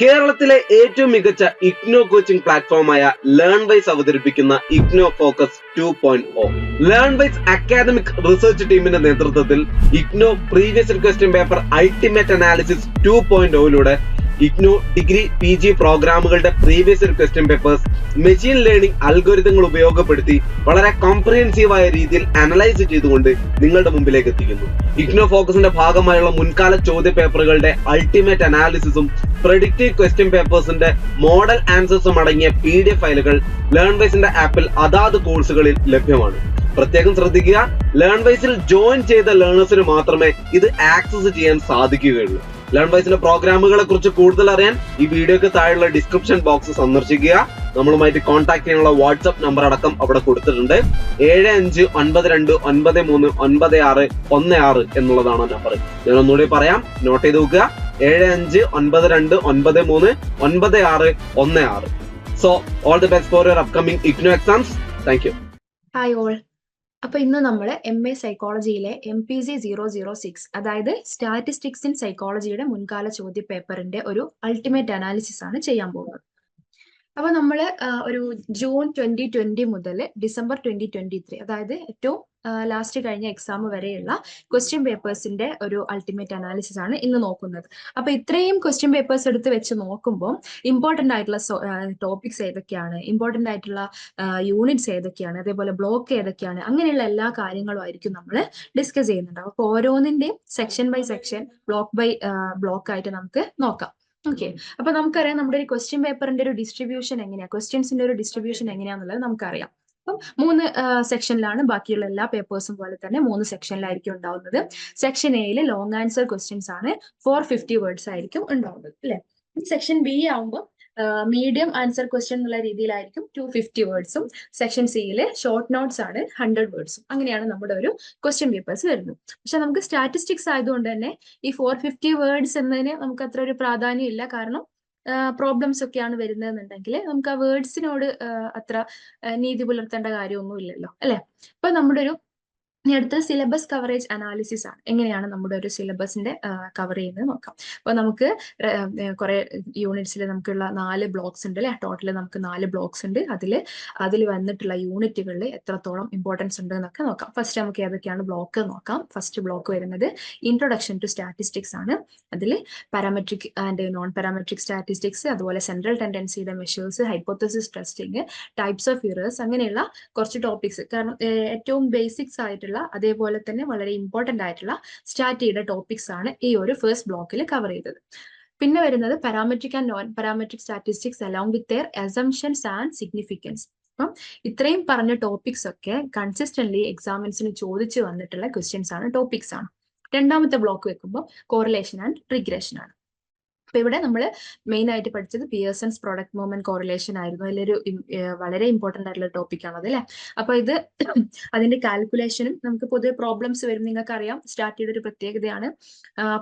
കേരളത്തിലെ ഏറ്റവും മികച്ച ഇഗ്നോ കോച്ചിംഗ് പ്ലാറ്റ്ഫോമായ ലേൺവൈസ് അവതരിപ്പിക്കുന്ന IGNOU focus 2.0. Learnwise academic research ടീമിന്റെ നേതൃത്വത്തിൽ IGNOU previous question paper ultimate analysis 2.0 IGNOU degree PG പ്രോഗ്രാമുകളുടെ previous question papers machine learning അൽഗോരിതങ്ങൾ ഉപയോഗപ്പെടുത്തി വളരെ കോംപ്രിഹെൻസീവായ രീതിയിൽ അനലൈസ് ചെയ്തുകൊണ്ട് നിങ്ങളുടെ മുമ്പിലേക്ക് എത്തിക്കുന്നു. ഇഗ്നോ ഫോക്കസിന്റെ ഭാഗമായുള്ള മുൻകാല ചോദ്യ പേപ്പറുകളുടെ അൾട്ടിമേറ്റ് അനാലിസിസും പ്രെഡിക്റ്റീവ് ക്വസ്റ്റ്യൻ പേപ്പേഴ്സിന്റെ മോഡൽ ആൻസേഴ്സും അടങ്ങിയ PDF ഫയലുകൾ ലേൺവൈസിന്റെ ആപ്പിൽ അതാത് കോഴ്സുകളിൽ ലഭ്യമാണ്. പ്രത്യേകം ശ്രദ്ധിക്കുക, ലേൺവൈസിൽ ജോയിൻ ചെയ്ത ലേണേഴ്സിന് മാത്രമേ ഇത് ആക്സസ് ചെയ്യാൻ സാധിക്കുകയുള്ളൂ. ലേൺവൈസിന്റെ പ്രോഗ്രാമുകളെ കുറിച്ച് കൂടുതൽ അറിയാൻ ഈ വീഡിയോക്ക് താഴെയുള്ള ഡിസ്ക്രിപ്ഷൻ ബോക്സ് സന്ദർശിക്കുക. നമ്മളുമായിട്ട് കോൺടാക്ട് ചെയ്യാനുള്ള വാട്സ്ആപ്പ് നമ്പർ അടക്കം അവിടെ കൊടുത്തിട്ടുണ്ട്. 7592939616 എന്നുള്ളതാണ് നമ്പർ. ഞാൻ ഒന്നുകൂടി പറയാം, നോട്ട് ചെയ്ത് നോക്കുക. 7592939616. So all the best for your upcoming IGNOU exams. Thank you. Hi all. അപ്പൊ ഇന്ന് നമ്മൾ MA സൈക്കോളജിയിലെ MPC 006 അതായത് സ്റ്റാറ്റിസ്റ്റിക്സ് ഇൻ സൈക്കോളജിയുടെ മുൻകാല ചോദ്യ പേപ്പറിന്റെ ഒരു അൾട്ടിമേറ്റ് അനാലിസിസ് ആണ് ചെയ്യാൻ പോകുന്നത്. അപ്പൊ നമ്മൾ ഒരു ജൂൺ 2020 മുതൽ ഡിസംബർ 2023 അതായത് ഏറ്റവും ലാസ്റ്റ് കഴിഞ്ഞ എക്സാം വരെയുള്ള ക്വസ്റ്റ്യൻ പേപ്പേഴ്സിന്റെ ഒരു അൾട്ടിമേറ്റ് അനാലിസിസ് ആണ് ഇന്ന് നോക്കുന്നത്. അപ്പൊ ഇത്രയും ക്വസ്റ്റ്യൻ പേപ്പേഴ്സ് എടുത്ത് വെച്ച് നോക്കുമ്പോൾ ഇമ്പോർട്ടന്റ് ആയിട്ടുള്ള ടോപ്പിക്സ് ഏതൊക്കെയാണ്, ഇമ്പോർട്ടന്റ് ആയിട്ടുള്ള യൂണിറ്റ്സ് ഏതൊക്കെയാണ്, അതേപോലെ ബ്ലോക്ക് ഏതൊക്കെയാണ്, അങ്ങനെയുള്ള എല്ലാ കാര്യങ്ങളും ആയിരിക്കും നമ്മൾ ഡിസ്കസ് ചെയ്യുന്നുണ്ടാവും. അപ്പൊ ഓരോന്നിന്റെയും section by section, block by block ആയിട്ട് നമുക്ക് നോക്കാം. ഓക്കെ, അപ്പൊ നമുക്കറിയാം നമ്മുടെ ഒരു ക്വസ്റ്റ്യൻ പേപ്പറിന്റെ ഒരു ഡിസ്ട്രിബ്യൂഷൻ എങ്ങനെയാ, ക്വസ്റ്റ്യൻസിന്റെ ഒരു ഡിസ്ട്രിബ്യൂഷൻ എങ്ങനെയാന്നുള്ളത് നമുക്കറിയാം. അപ്പം 3 സെക്ഷനിലാണ്, ബാക്കിയുള്ള എല്ലാ പേപ്പേഴ്സും പോലെ തന്നെ 3 സെക്ഷനിലായിരിക്കും ഉണ്ടാവുന്നത്. സെക്ഷൻ എയിൽ ലോങ് ആൻസർ ക്വസ്റ്റ്യൻസ് ആണ്, 450 വേർഡ്സ് ആയിരിക്കും ഉണ്ടാവുന്നത് അല്ലെ. സെക്ഷൻ ബി ആവുമ്പോൾ മീഡിയം ആൻസർ ക്വസ്റ്റ്യൻ എന്നുള്ള രീതിയിലായിരിക്കും 250 വേർഡ്സും. സെക്ഷൻ സിയിൽ ഷോർട്ട് നോട്ട്സ് ആണ് 100 വേർഡ്സും. അങ്ങനെയാണ് നമ്മുടെ ഒരു ക്വസ്റ്റ്യൻ പേപ്പേഴ്സ് വരുന്നത്. പക്ഷെ നമുക്ക് സ്റ്റാറ്റിസ്റ്റിക്സ് ആയതുകൊണ്ട് തന്നെ ഈ 450 വേർഡ്സ് എന്നതിന് നമുക്ക് അത്ര ഒരു പ്രാധാന്യം ഇല്ല. കാരണം പ്രോബ്ലംസ് ഒക്കെയാണ് വരുന്നതെന്നുണ്ടെങ്കിൽ നമുക്ക് ആ വേർഡ്സിനോട് അത്ര നീതി പുലർത്തേണ്ട കാര്യമൊന്നും ഇല്ലല്ലോ അല്ലെ. അപ്പൊ നമ്മുടെ ഒരു ഇനി അടുത്ത സിലബസ് കവറേജ് അനാലിസിസ് ആണ്. എങ്ങനെയാണ് നമ്മുടെ ഒരു സിലബസിന്റെ കവർ ചെയ്യുന്നത് നോക്കാം. അപ്പൊ നമുക്ക് കുറെ യൂണിറ്റ്സിൽ നമുക്കുള്ള 4 ബ്ലോക്സ് ഉണ്ട് അല്ലെ. ടോട്ടൽ നമുക്ക് 4 ബ്ലോക്സ് ഉണ്ട്. അതിൽ വന്നിട്ടുള്ള യൂണിറ്റുകളിൽ എത്രത്തോളം ഇമ്പോർട്ടൻസ് ഉണ്ട് എന്നൊക്കെ നോക്കാം. ഫസ്റ്റ് നമുക്ക് ഏതൊക്കെയാണ് ബ്ലോക്ക് നോക്കാം. ഫസ്റ്റ് ബ്ലോക്ക് വരുന്നത് ഇൻട്രൊഡക്ഷൻ ടു സ്റ്റാറ്റിസ്റ്റിക്സ് ആണ്. അതിൽ parametric and non parametric statistics, അതുപോലെ സെൻട്രൽ ടെൻഡൻസിയുടെ measures, hypothesis testing, types of errors, അങ്ങനെയുള്ള കുറച്ച് ടോപ്പിക്സ്. കാരണം ഏറ്റവും ബേസിക്സ് ആയിട്ടുള്ള അതേപോലെ തന്നെ വളരെ ഇമ്പോർട്ടന്റ് ആയിട്ടുള്ള സ്റ്റാറ്റിയുടെ ടോപ്പിക്സ് ആണ് ഈ ഒരു ഫസ്റ്റ് ബ്ലോക്കിൽ കവർ ചെയ്തത്. പിന്നെ വരുന്നത് parametric and non parametric statistics along with their assumptions and significance. അപ്പം ഇത്രയും പറഞ്ഞ ടോപ്പിക്സ് ഒക്കെ കൺസിസ്റ്റന്റ്ലി എക്സാമിൻസിന് ചോദിച്ചു വന്നിട്ടുള്ള ക്വസ്റ്റ്യൻസ് ആണ്, ടോപ്പിക്സ് ആണ്. രണ്ടാമത്തെ ബ്ലോക്ക് വെക്കുമ്പോൾ കോറിലേഷൻ ആൻഡ് റിഗ്രഷൻ ആണ്. അപ്പൊ ഇവിടെ നമ്മൾ മെയിൻ ആയിട്ട് പഠിച്ചത് പിയേഴ്സൺസ് പ്രോഡക്റ്റ് മൂവ്മെന്റ് കോറിലേഷൻ ആയിരുന്നു. അതിലൊരു വളരെ ഇമ്പോർട്ടന്റ് ആയിട്ടുള്ള ടോപ്പിക് ആണ് അതല്ലേ. അപ്പൊ ഇത് അതിന്റെ കാൽക്കുലേഷനും നമുക്ക് പൊതുവെ പ്രോബ്ലംസ് വരും. നിങ്ങൾക്ക് അറിയാം സ്റ്റാറ്റിയുടെ ഒരു പ്രത്യേകതയാണ്,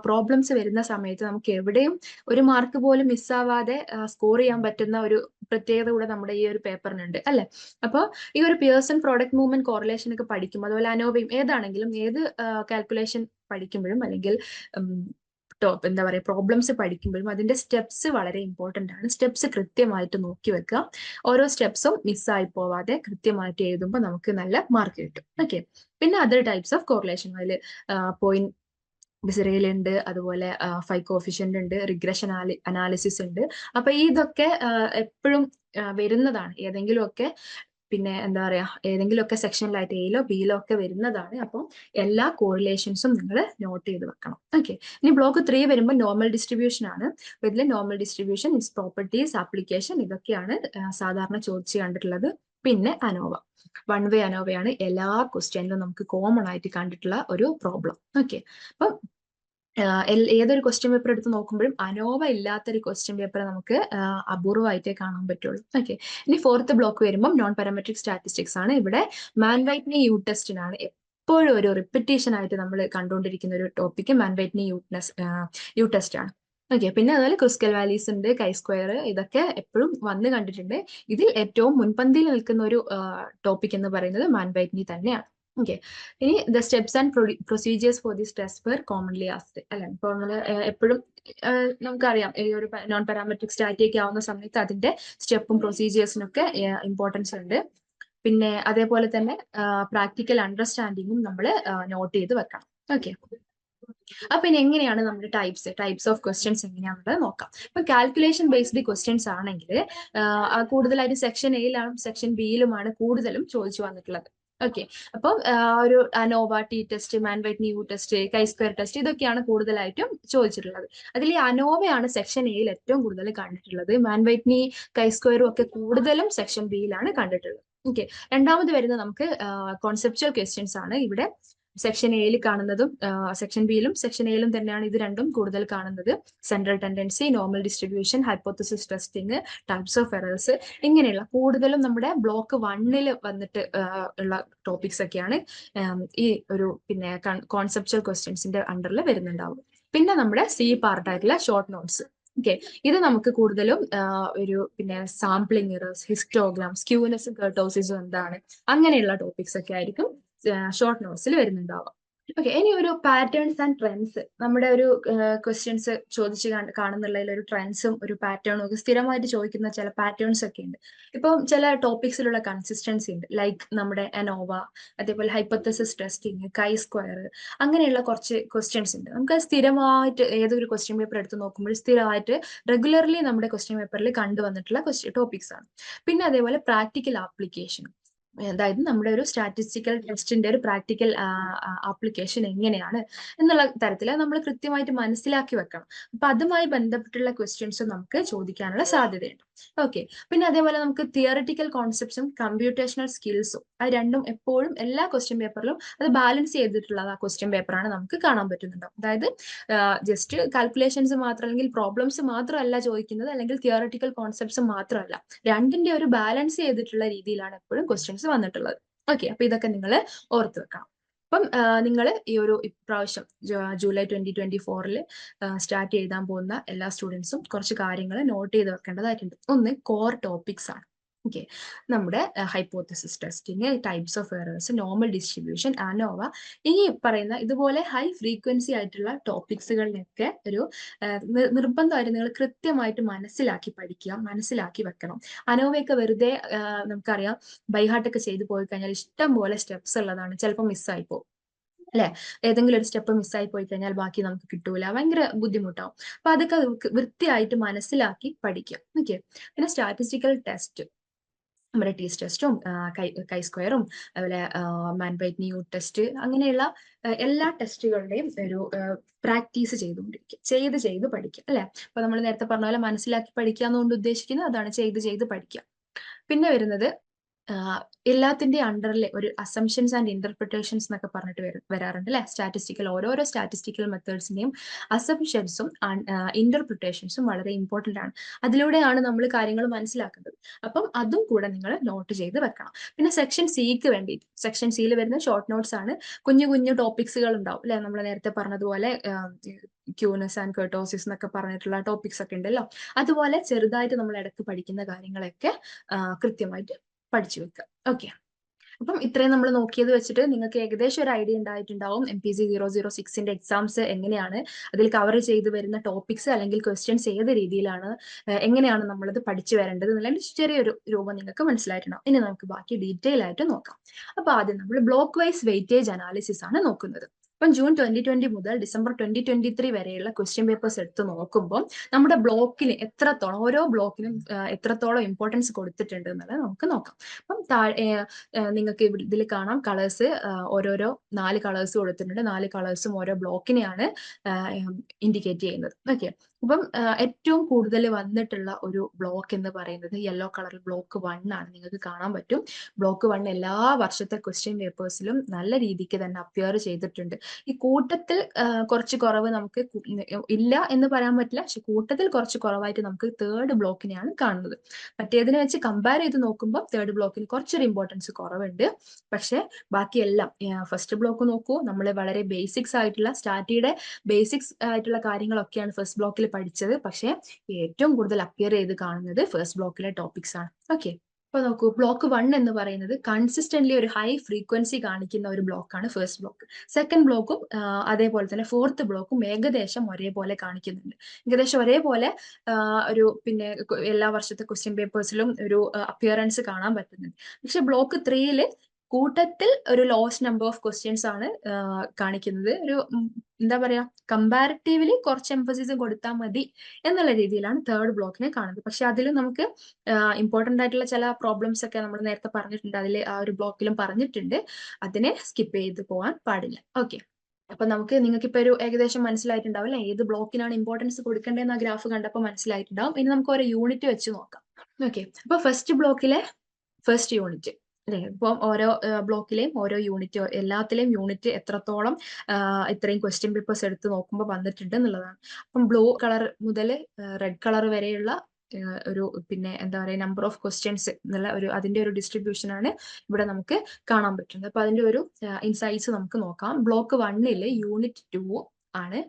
പ്രോബ്ലംസ് വരുന്ന സമയത്ത് നമുക്ക് എവിടെയും ഒരു മാർക്ക് പോലും മിസ്സാവാതെ സ്കോർ ചെയ്യാൻ പറ്റുന്ന ഒരു പ്രത്യേകത കൂടെ നമ്മുടെ ഈ ഒരു പേപ്പറിനുണ്ട് അല്ലെ. അപ്പോൾ ഈ ഒരു പിയേഴ്സൺ പ്രോഡക്റ്റ് മൂവ്മെന്റ് കോറിലേഷൻ ഒക്കെ പഠിക്കും, അതുപോലെ അനോവയും ഏതാണെങ്കിലും ഏത് കാൽക്കുലേഷൻ പഠിക്കുമ്പോഴും അല്ലെങ്കിൽ എന്താ പറയുക പ്രോബ്ലംസ് പഠിക്കുമ്പോഴും അതിന്റെ സ്റ്റെപ്സ് വളരെ ഇമ്പോർട്ടന്റ് ആണ്. സ്റ്റെപ്സ് കൃത്യമായിട്ട് നോക്കി വെക്കുക. ഓരോ സ്റ്റെപ്സും മിസ്സായി പോവാതെ കൃത്യമായിട്ട് എഴുതുമ്പോൾ നമുക്ക് നല്ല മാർക്ക് കിട്ടും. ഓക്കെ, പിന്നെ അതർ ടൈപ്സ് ഓഫ് കോറിലേഷൻ, അതിൽ പോയിന്റ് ബിസറേൽ ഉണ്ട്, അതുപോലെ ഫൈ കോഫിഷ്യന്റ് ഉണ്ട്, റിഗ്രഷൻ അനാലിസിസ് ഉണ്ട്. അപ്പൊ ഇതൊക്കെ എപ്പോഴും വരുന്നതാണ് ഏതെങ്കിലുമൊക്കെ, പിന്നെ എന്താ പറയാ ഏതെങ്കിലുമൊക്കെ സെക്ഷനിലായിട്ട് എയിലോ ബിയിലോ ഒക്കെ വരുന്നതാണ്. അപ്പം എല്ലാ കോറിലേഷൻസും നിങ്ങൾ നോട്ട് ചെയ്ത് വെക്കണം. ഓക്കെ, ഇനി ബ്ലോക്ക് 3 വരുമ്പോൾ നോർമൽ ഡിസ്ട്രിബ്യൂഷൻ ആണ്. അപ്പൊ ഇതിൽ normal distribution, it's properties, application, ഇതൊക്കെയാണ് സാധാരണ ചോദിച്ച് കണ്ടിട്ടുള്ളത്. പിന്നെ അനോവ, വൺ വേ അനോവയാണ് എല്ലാ ക്വസ്റ്റ്യനിലും നമുക്ക് കോമൺ ആയിട്ട് കണ്ടിട്ടുള്ള ഒരു പ്രോബ്ലം. ഓക്കെ, അപ്പം ഏതൊരു ക്വസ്റ്റ്യൻ പേപ്പർ എടുത്ത് നോക്കുമ്പോഴും അനോവ ഇല്ലാത്തൊരു ക്വസ്റ്റ്യൻ പേപ്പർ നമുക്ക് അപൂർവമായിട്ടേ കാണാൻ പറ്റുള്ളൂ. ഓക്കെ, ഇനി ഫോർത്ത് ബ്ലോക്ക് വരുമ്പോൾ നോൺ പാരാമെട്രിക് സ്റ്റാറ്റിസ്റ്റിക്സ് ആണ്. ഇവിടെ മാൻ വൈറ്റ്നി യു ടെസ്റ്റിനാണ് എപ്പോഴും ഒരു റിപ്പറ്റീഷൻ ആയിട്ട് നമ്മൾ കണ്ടുകൊണ്ടിരിക്കുന്ന ഒരു ടോപ്പിക്. മാൻ വൈറ്റ്നി യു ടെസ്റ്റ് ആണ്. ഓക്കെ, പിന്നെ അതുപോലെ ക്രിസ്കൽ വാലീസ് ഉണ്ട്, കൈ സ്ക്വയർ, ഇതൊക്കെ എപ്പോഴും വന്ന് കണ്ടിട്ടുണ്ട്. ഇതിൽ ഏറ്റവും മുൻപന്തിയിൽ നിൽക്കുന്ന ഒരു ടോപ്പിക് എന്ന് പറയുന്നത് മാൻ വൈറ്റ്നി തന്നെയാണ്. ഓക്കെ. ഇനി the steps and procedures for this test were commonly asked അല്ലെ. ഇപ്പോൾ നമ്മൾ എപ്പോഴും നമുക്കറിയാം ഈ ഒരു നോൺ പാരാമെട്രിക് സ്റ്റാറ്റിക് ആവുന്ന സമയത്ത് അതിന്റെ സ്റ്റെപ്പും പ്രൊസീജിയേഴ്സിനൊക്കെ ഇമ്പോർട്ടൻസ് ഉണ്ട്. പിന്നെ അതേപോലെ തന്നെ പ്രാക്ടിക്കൽ അണ്ടർസ്റ്റാൻഡിങ്ങും നമ്മൾ നോട്ട് ചെയ്ത് വെക്കണം. ഓക്കെ. അപ്പൊ ഇനി എങ്ങനെയാണ് നമ്മുടെ ടൈപ്സ് ഓഫ് ക്വസ്റ്റ്യൻസ് എങ്ങനെയാണെന്നുള്ളത് നോക്കാം. ഇപ്പൊ കാൽക്കുലേഷൻ ബേസ്ഡ് ക്വസ്റ്റ്യൻസ് ആണെങ്കിൽ കൂടുതലായിട്ട് സെക്ഷൻ എയിലും സെക്ഷൻ ബിയിലുമാണ് കൂടുതലും ചോദിച്ചു വന്നിട്ടുള്ളത്. ഓക്കെ. അപ്പം ഒരു ANOVA, T test, Mann Whitney U test, chi square test ഇതൊക്കെയാണ് കൂടുതലായിട്ടും ചോദിച്ചിട്ടുള്ളത്. അതിൽ ഈ അനോവയാണ് സെക്ഷൻ എയിൽ ഏറ്റവും കൂടുതൽ കണ്ടിട്ടുള്ളത്. മാൻവൈറ്റ് നീ, കൈ സ്ക്വയറും ഒക്കെ കൂടുതലും സെക്ഷൻ ബിയിലാണ് കണ്ടിട്ടുള്ളത്. ഓക്കെ. രണ്ടാമത് വരുന്നത് നമുക്ക് കോൺസെപ്ച്വൽ ക്വസ്റ്റ്യൻസ് ആണ്. ഇവിടെ സെക്ഷൻ എയിൽ കാണുന്നതും സെക്ഷൻ ബിയിലും സെക്ഷൻ എയിലും തന്നെയാണ് ഇത് രണ്ടും കൂടുതൽ കാണുന്നത്. Central tendency, normal distribution, hypothesis testing, types of errors, ഇങ്ങനെയുള്ള കൂടുതലും നമ്മുടെ ബ്ലോക്ക് 1 വന്നിട്ട് ഉള്ള ടോപ്പിക്സ് ഒക്കെയാണ് ഈ ഒരു പിന്നെ കോൺസെപ്ച്വൽ ക്വസ്റ്റ്യൻസിന്റെ അണ്ടറിൽ വരുന്നുണ്ടാവും. പിന്നെ നമ്മുടെ സി പാർട്ടായിട്ടുള്ള ഷോർട്ട് നോട്ട്സ്. ഓക്കെ. ഇത് നമുക്ക് കൂടുതലും ഒരു പിന്നെ സാമ്പിളിംഗ് എറേഴ്സ്, ഹിസ്റ്റോഗ്രാം, സ്ക്യൂനെസും കർട്ടോസിസും എന്താണ്, അങ്ങനെയുള്ള ടോപ്പിക്സ് ഒക്കെ ആയിരിക്കും ഷോർട്ട് നോട്ട്സിൽ വരുന്നുണ്ടാവാം. ഓക്കെ. ഇനി ഒരു പാറ്റേൺസ് ആൻഡ് ട്രെൻഡ്സ്, നമ്മുടെ ഒരു ക്വസ്റ്റ്യൻസ് ചോദിച്ച് കാണുന്നുള്ളതിൽ ഒരു ട്രെൻഡ്സും ഒരു പാറ്റേണും ഒക്കെ സ്ഥിരമായിട്ട് ചോദിക്കുന്ന ചില പാറ്റേൺസ് ഒക്കെ ഉണ്ട്. ഇപ്പം ചില ടോപ്പിക്സിലുള്ള കൺസിസ്റ്റൻസി ഉണ്ട്. ലൈക്ക് നമ്മുടെ അനോവ, അതേപോലെ ഹൈപ്പോത്തസിസ് ടെസ്റ്റിംഗ്, കൈ സ്ക്വയർ, അങ്ങനെയുള്ള കുറച്ച് ക്വസ്റ്റ്യൻസ് ഉണ്ട്. നമുക്ക് സ്ഥിരമായിട്ട് ഏതൊരു ക്വസ്റ്റ്യൻ പേപ്പർ എടുത്ത് നോക്കുമ്പോൾ സ്ഥിരമായിട്ട് റെഗുലർലി നമ്മുടെ ക്വസ്റ്റ്യൻ പേപ്പറിൽ കണ്ടുവന്നിട്ടുള്ള ടോപ്പിക്സ് ആണ്. പിന്നെ അതേപോലെ പ്രാക്ടിക്കൽ ആപ്ലിക്കേഷൻ, അതായത് നമ്മുടെ ഒരു സ്റ്റാറ്റിസ്റ്റിക്കൽ ടെസ്റ്റിന്റെ ഒരു പ്രാക്ടിക്കൽ ആപ്ലിക്കേഷൻ എങ്ങനെയാണ് എന്നുള്ള തരത്തിൽ നമ്മൾ കൃത്യമായിട്ട് മനസ്സിലാക്കി വെക്കണം. അപ്പൊ അതുമായി ബന്ധപ്പെട്ടുള്ള ക്വസ്റ്റ്യൻസ് നമുക്ക് ചോദിക്കാനുള്ള സാധ്യതയുണ്ട്. ഓക്കെ. പിന്നെ അതേപോലെ നമുക്ക് തിയറിറ്റിക്കൽ കോൺസെപ്റ്റ്സും കമ്പ്യൂട്ടേഷണൽ സ്കിൽസും, അത് രണ്ടും എപ്പോഴും എല്ലാ ക്വസ്റ്റ്യൻ പേപ്പറിലും അത് ബാലൻസ് ചെയ്തിട്ടുള്ള ആ ക്വസ്റ്റ്യൻ പേപ്പറാണ് നമുക്ക് കാണാൻ പറ്റുന്നുണ്ടാവും. അതായത് ജസ്റ്റ് കാൽക്കുലേഷൻസ് മാത്രം അല്ലെങ്കിൽ പ്രോബ്ലംസ് മാത്രമല്ല ചോദിക്കുന്നത്, അല്ലെങ്കിൽ തിയറിറ്റിക്കൽ കോൺസെപ്റ്റ്സ് മാത്രമല്ല, രണ്ടിന്റെ ഒരു ബാലൻസ് ചെയ്തിട്ടുള്ള രീതിയിലാണ് എപ്പോഴും ക്വസ്റ്റ്യൻസ് വന്നിട്ടുള്ളത്. ഓക്കെ. അപ്പൊ ഇതൊക്കെ നിങ്ങൾ ഓർത്ത് വെക്കണം. അപ്പം നിങ്ങൾ ഈ ഒരു ഇപ്രാവശ്യം ജൂലൈ 2024 സ്റ്റാർട്ട് എഴുതാൻ പോകുന്ന എല്ലാ സ്റ്റുഡൻസും കുറച്ച് കാര്യങ്ങൾ നോട്ട് ചെയ്ത് വെക്കേണ്ടതായിട്ടുണ്ട്. ഒന്ന് കോർ ടോപ്പിക്സ് ആണ്. ഓക്കെ. നമ്മുടെ hypothesis testing, types of errors, normal distribution, ANOVA, ഈ പറയുന്ന ഇതുപോലെ ഹൈ ഫ്രീക്വൻസി ആയിട്ടുള്ള ടോപ്പിക്സുകളിലൊക്കെ ഒരു നിർബന്ധമായിട്ട് നിങ്ങൾ കൃത്യമായിട്ട് മനസ്സിലാക്കി പഠിക്കുക, മനസ്സിലാക്കി വെക്കണം. അനോവയൊക്കെ വെറുതെ നമുക്കറിയാം ബൈഹാർട്ടൊക്കെ ചെയ്തു പോയി കഴിഞ്ഞാൽ ഇഷ്ടം പോലെ സ്റ്റെപ്സ് ഉള്ളതാണ്, ചിലപ്പോൾ മിസ്സായി പോകും അല്ലെ. ഏതെങ്കിലും ഒരു സ്റ്റെപ്പ് മിസ്സായി പോയി കഴിഞ്ഞാൽ ബാക്കി നമുക്ക് കിട്ടൂല, ഭയങ്കര ബുദ്ധിമുട്ടാവും. അപ്പൊ അതൊക്കെ വൃത്തിയായിട്ട് മനസ്സിലാക്കി പഠിക്കുക. ഓക്കെ. പിന്നെ സ്റ്റാറ്റിസ്റ്റിക്കൽ ടെസ്റ്റ്, നമ്മുടെ ടീസ് ടെസ്റ്റും കൈ സ്ക്വയറും അതുപോലെ മാൻവൈറ്റ് ന്യൂ ടെസ്റ്റ്, അങ്ങനെയുള്ള എല്ലാ ടെസ്റ്റുകളുടെയും ഒരു പ്രാക്ടീസ് ചെയ്തുകൊണ്ടിരിക്കുക, ചെയ്ത് പഠിക്കുക അല്ലെ. അപ്പൊ നമ്മൾ നേരത്തെ പറഞ്ഞ പോലെ മനസ്സിലാക്കി പഠിക്കുക എന്നുകൊണ്ട് ഉദ്ദേശിക്കുന്നത് അതാണ്, ചെയ്ത് പഠിക്കുക. പിന്നെ വരുന്നത് എല്ലാത്തിന്റെ അണ്ടറിൽ ഒരു അസംഷൻസ് ആൻഡ് ഇന്റർപ്രിട്ടേഷൻസ് എന്നൊക്കെ പറഞ്ഞിട്ട് വരാറുണ്ട് അല്ലെ. ഓരോരോ സ്റ്റാറ്റിസ്റ്റിക്കൽ മെത്തേഡ്സിന്റെയും അസംഷൻസും ഇന്റർപ്രിട്ടേഷൻസും വളരെ ഇമ്പോർട്ടന്റ് ആണ്. അതിലൂടെയാണ് നമ്മൾ കാര്യങ്ങൾ മനസ്സിലാക്കുന്നത്. അപ്പം അതും കൂടെ നിങ്ങൾ നോട്ട് ചെയ്ത് വെക്കണം. പിന്നെ സെക്ഷൻ സിക്ക് വേണ്ടിയിട്ട്, സെക്ഷൻ സിയിൽ വരുന്ന ഷോർട്ട് നോട്ട്സ് ആണ്. കുഞ്ഞു ടോപ്പിക്സുകൾ ഉണ്ടാവും അല്ലെ. നമ്മൾ നേരത്തെ പറഞ്ഞതുപോലെ ക്യൂനസ് ആൻഡ് കർട്ടോസിസ് എന്നൊക്കെ പറഞ്ഞിട്ടുള്ള ടോപ്പിക്സ് ഒക്കെ ഉണ്ടല്ലോ. അതുപോലെ ചെറുതായിട്ട് നമ്മൾ ഇടയ്ക്ക് പഠിക്കുന്ന കാര്യങ്ങളൊക്കെ കൃത്യമായിട്ട് പഠിച്ചു വെക്കുക. ഓക്കെ. അപ്പം ഇത്രയും നമ്മൾ നോക്കിയത് വെച്ചിട്ട് നിങ്ങൾക്ക് ഏകദേശം ഒരു ഐഡിയ ഉണ്ടായിട്ടുണ്ടാവും MPC 006ന്റെ എക്സാംസ് എങ്ങനെയാണ്, അതിൽ കവർ ചെയ്ത് വരുന്ന ടോപ്പിക്സ് അല്ലെങ്കിൽ ക്വസ്റ്റ്യൻസ് ഏത് രീതിയിലാണ്, എങ്ങനെയാണ് നമ്മളത് പഠിച്ചു വരേണ്ടത് എന്നുള്ള ചെറിയൊരു രൂപം നിങ്ങൾക്ക് മനസ്സിലായിട്ടുണ്ടാവും. ഇനി നമുക്ക് ബാക്കി ഡീറ്റെയിൽ ആയിട്ട് നോക്കാം. അപ്പൊ ആദ്യം നമ്മൾ ബ്ലോക്ക് വൈസ് വെയിറ്റേജ് അനാലിസിസ് ആണ് നോക്കുന്നത്. ഇപ്പം ജൂൺ 2020 മുതൽ ഡിസംബർ 2023 വരെയുള്ള ക്വസ്റ്റ്യൻ പേപ്പേഴ്സ് എടുത്ത് നോക്കുമ്പോൾ നമ്മുടെ ബ്ലോക്കിന് എത്രത്തോളം, ഓരോ ബ്ലോക്കിനും എത്രത്തോളം ഇമ്പോർട്ടൻസ് കൊടുത്തിട്ടുണ്ട് എന്നുള്ളത് നമുക്ക് നോക്കാം. അപ്പം നിങ്ങൾക്ക് ഇതിൽ കാണാം കളേഴ്സ്, ഓരോരോ 4 കളേഴ്സ് കൊടുത്തിട്ടുണ്ട്. 4 കളേഴ്സും ഓരോ ബ്ലോക്കിനെയാണ് ഇൻഡിക്കേറ്റ് ചെയ്യുന്നത്. ഓക്കെ. അപ്പം ഏറ്റവും കൂടുതൽ വന്നിട്ടുള്ള ഒരു ബ്ലോക്ക് എന്ന് പറയുന്നത് യെല്ലോ കളർ ബ്ലോക്ക് 1 ആണ്. നിങ്ങൾക്ക് കാണാൻ പറ്റും ബ്ലോക്ക് 1 എല്ലാ വർഷത്തെ ക്വസ്റ്റ്യൻ പേപ്പേഴ്സിലും നല്ല രീതിക്ക് തന്നെ അപ്പിയർ ചെയ്തിട്ടുണ്ട്. ഈ കൂട്ടത്തിൽ കുറച്ച് കുറവ് നമുക്ക് ഇല്ല എന്ന് പറയാൻ പറ്റില്ല, പക്ഷെ കൂട്ടത്തിൽ കുറച്ച് കുറവായിട്ട് നമുക്ക് തേർഡ് ബ്ലോക്കിനെയാണ് കാണുന്നത്. മറ്റേതിനെ വെച്ച് കമ്പയർ ചെയ്ത് നോക്കുമ്പോൾ തേർഡ് ബ്ലോക്കിന് കുറച്ചൊരു ഇമ്പോർട്ടൻസ് കുറവുണ്ട്. പക്ഷെ ബാക്കിയെല്ലാം ഫസ്റ്റ് ബ്ലോക്ക് നോക്കൂ, നമ്മൾ വളരെ ബേസിക്സ് ആയിട്ടുള്ള സ്റ്റാറ്റിയുടെ ബേസിക്സ് ആയിട്ടുള്ള കാര്യങ്ങളൊക്കെയാണ് ഫസ്റ്റ് ബ്ലോക്കിൽ പഠിച്ചത്. പക്ഷെ ഏറ്റവും കൂടുതൽ അപ്പിയർ ചെയ്ത് കാണുന്നത് ഫസ്റ്റ് ബ്ലോക്കിലെ ടോപ്പിക്സ് ആണ്. ഓക്കെ. അപ്പൊ നോക്കൂ, ബ്ലോക്ക് 1 എന്ന് പറയുന്നത് കൺസിസ്റ്റന്റ്ലി ഒരു ഹൈ ഫ്രീക്വൻസി കാണിക്കുന്ന ഒരു ബ്ലോക്കാണ് ഫസ്റ്റ് ബ്ലോക്ക്. സെക്കൻഡ് ബ്ലോക്കും അതേപോലെ തന്നെ ഫോർത്ത് ബ്ലോക്കും ഏകദേശം ഒരേപോലെ കാണിക്കുന്നുണ്ട്. ഏകദേശം ഒരേപോലെ ഒരു പിന്നെ എല്ലാ വർഷത്തെ ക്വസ്റ്റ്യൻ പേപ്പേഴ്സിലും ഒരു അപ്പിയറൻസ് കാണാൻ പറ്റുന്നുണ്ട്. പക്ഷെ ബ്ലോക്ക് 3 കൂട്ടത്തിൽ ഒരു ലോസ് നമ്പർ ഓഫ് ക്വസ്റ്റ്യൻസ് ആണ് കാണിക്കുന്നത്. ഒരു എന്താ പറയാ, കമ്പാരിറ്റീവ്ലി കുറച്ച് എംഫസിസ് കൊടുത്താൽ മതി എന്നുള്ള രീതിയിലാണ് തേർഡ് ബ്ലോക്കിനെ കാണുന്നത്. പക്ഷെ അതിലും നമുക്ക് ഇമ്പോർട്ടന്റ് ആയിട്ടുള്ള ചില പ്രോബ്ലംസ് ഒക്കെ നമ്മൾ നേരത്തെ പറഞ്ഞിട്ടുണ്ട്, അതിൽ ആ ഒരു ബ്ലോക്കിലും പറഞ്ഞിട്ടുണ്ട്. അതിനെ സ്കിപ്പ് ചെയ്ത് പോകാൻ പാടില്ല. ഓക്കെ, അപ്പൊ നിങ്ങൾക്ക് ഇപ്പൊ ഒരു ഏകദേശം മനസ്സിലായിട്ടുണ്ടാവും അല്ലെ, ഏത് ബ്ലോക്കിനാണ് ഇമ്പോർട്ടൻസ് കൊടുക്കേണ്ടതെന്ന് ആ ഗ്രാഫ് കണ്ടപ്പോൾ മനസ്സിലായിട്ടുണ്ടാവും. ഇനി നമുക്ക് ഓരോ യൂണിറ്റ് വെച്ച് നോക്കാം. ഓക്കെ, അപ്പൊ ഫസ്റ്റ് ബ്ലോക്കിലെ ഫസ്റ്റ് യൂണിറ്റ് അല്ലെ, ഇപ്പം ഓരോ ബ്ലോക്കിലെയും ഓരോ യൂണിറ്റ്, എല്ലാത്തിലെയും യൂണിറ്റ് എത്രത്തോളം ഇത്രയും ക്വസ്റ്റ്യൻ പേപ്പേഴ്സ് എടുത്ത് നോക്കുമ്പോൾ വന്നിട്ടുണ്ട് എന്നുള്ളതാണ്. അപ്പം ബ്ലൂ കളർ മുതൽ റെഡ് കളർ വരെയുള്ള ഒരു പിന്നെ എന്താ പറയുക നമ്പർ ഓഫ് ക്വസ്റ്റ്യൻസ് എന്നുള്ള ഒരു അതിന്റെ ഒരു ഡിസ്ട്രിബ്യൂഷൻ ആണ് ഇവിടെ നമുക്ക് കാണാൻ പറ്റുന്നത്. അപ്പൊ അതിന്റെ ഒരു ഇൻസൈറ്റ്സ് നമുക്ക് നോക്കാം. ബ്ലോക്ക് 1 യൂണിറ്റ് 2 ആണ്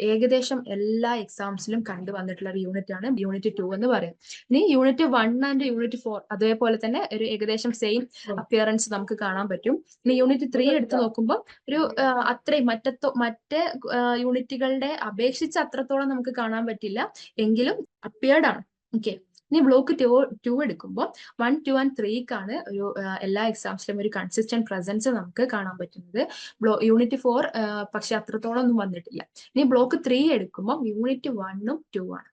ഏകദേശം എല്ലാ എക്സാംസിലും കണ്ടുവന്നിട്ടുള്ള ഒരു യൂണിറ്റ് ആണ് യൂണിറ്റ് 2 എന്ന് പറയും. ഇനി യൂണിറ്റ് 1 ആൻഡ് യൂണിറ്റ് 4 അതേപോലെ തന്നെ ഒരു ഏകദേശം സെയിം അപ്പിയറൻസ് നമുക്ക് കാണാൻ പറ്റും. ഇനി യൂണിറ്റ് 3 എടുത്ത് നോക്കുമ്പോൾ ഒരു അത്രയും മറ്റേ യൂണിറ്റുകളുടെ അപേക്ഷിച്ച് അത്രത്തോളം നമുക്ക് കാണാൻ പറ്റില്ല, എങ്കിലും അപ്പിയർഡ് ആണ്. ഓക്കെ, ഇനി ബ്ലോക്ക് 2 എടുക്കുമ്പോൾ 1, 2 ആൻഡ് 3ക്കാണ് ഒരു എല്ലാ എക്സാംസിലും ഒരു കൺസിസ്റ്റന്റ് പ്രസൻസ് നമുക്ക് കാണാൻ പറ്റുന്നത്. യൂണിറ്റ് 4 പക്ഷെ അത്രത്തോളം ഒന്നും വന്നിട്ടില്ല. ഇനി ബ്ലോക്ക് 3 എടുക്കുമ്പോൾ യൂണിറ്റ് 1ഉം 2 ആണ്.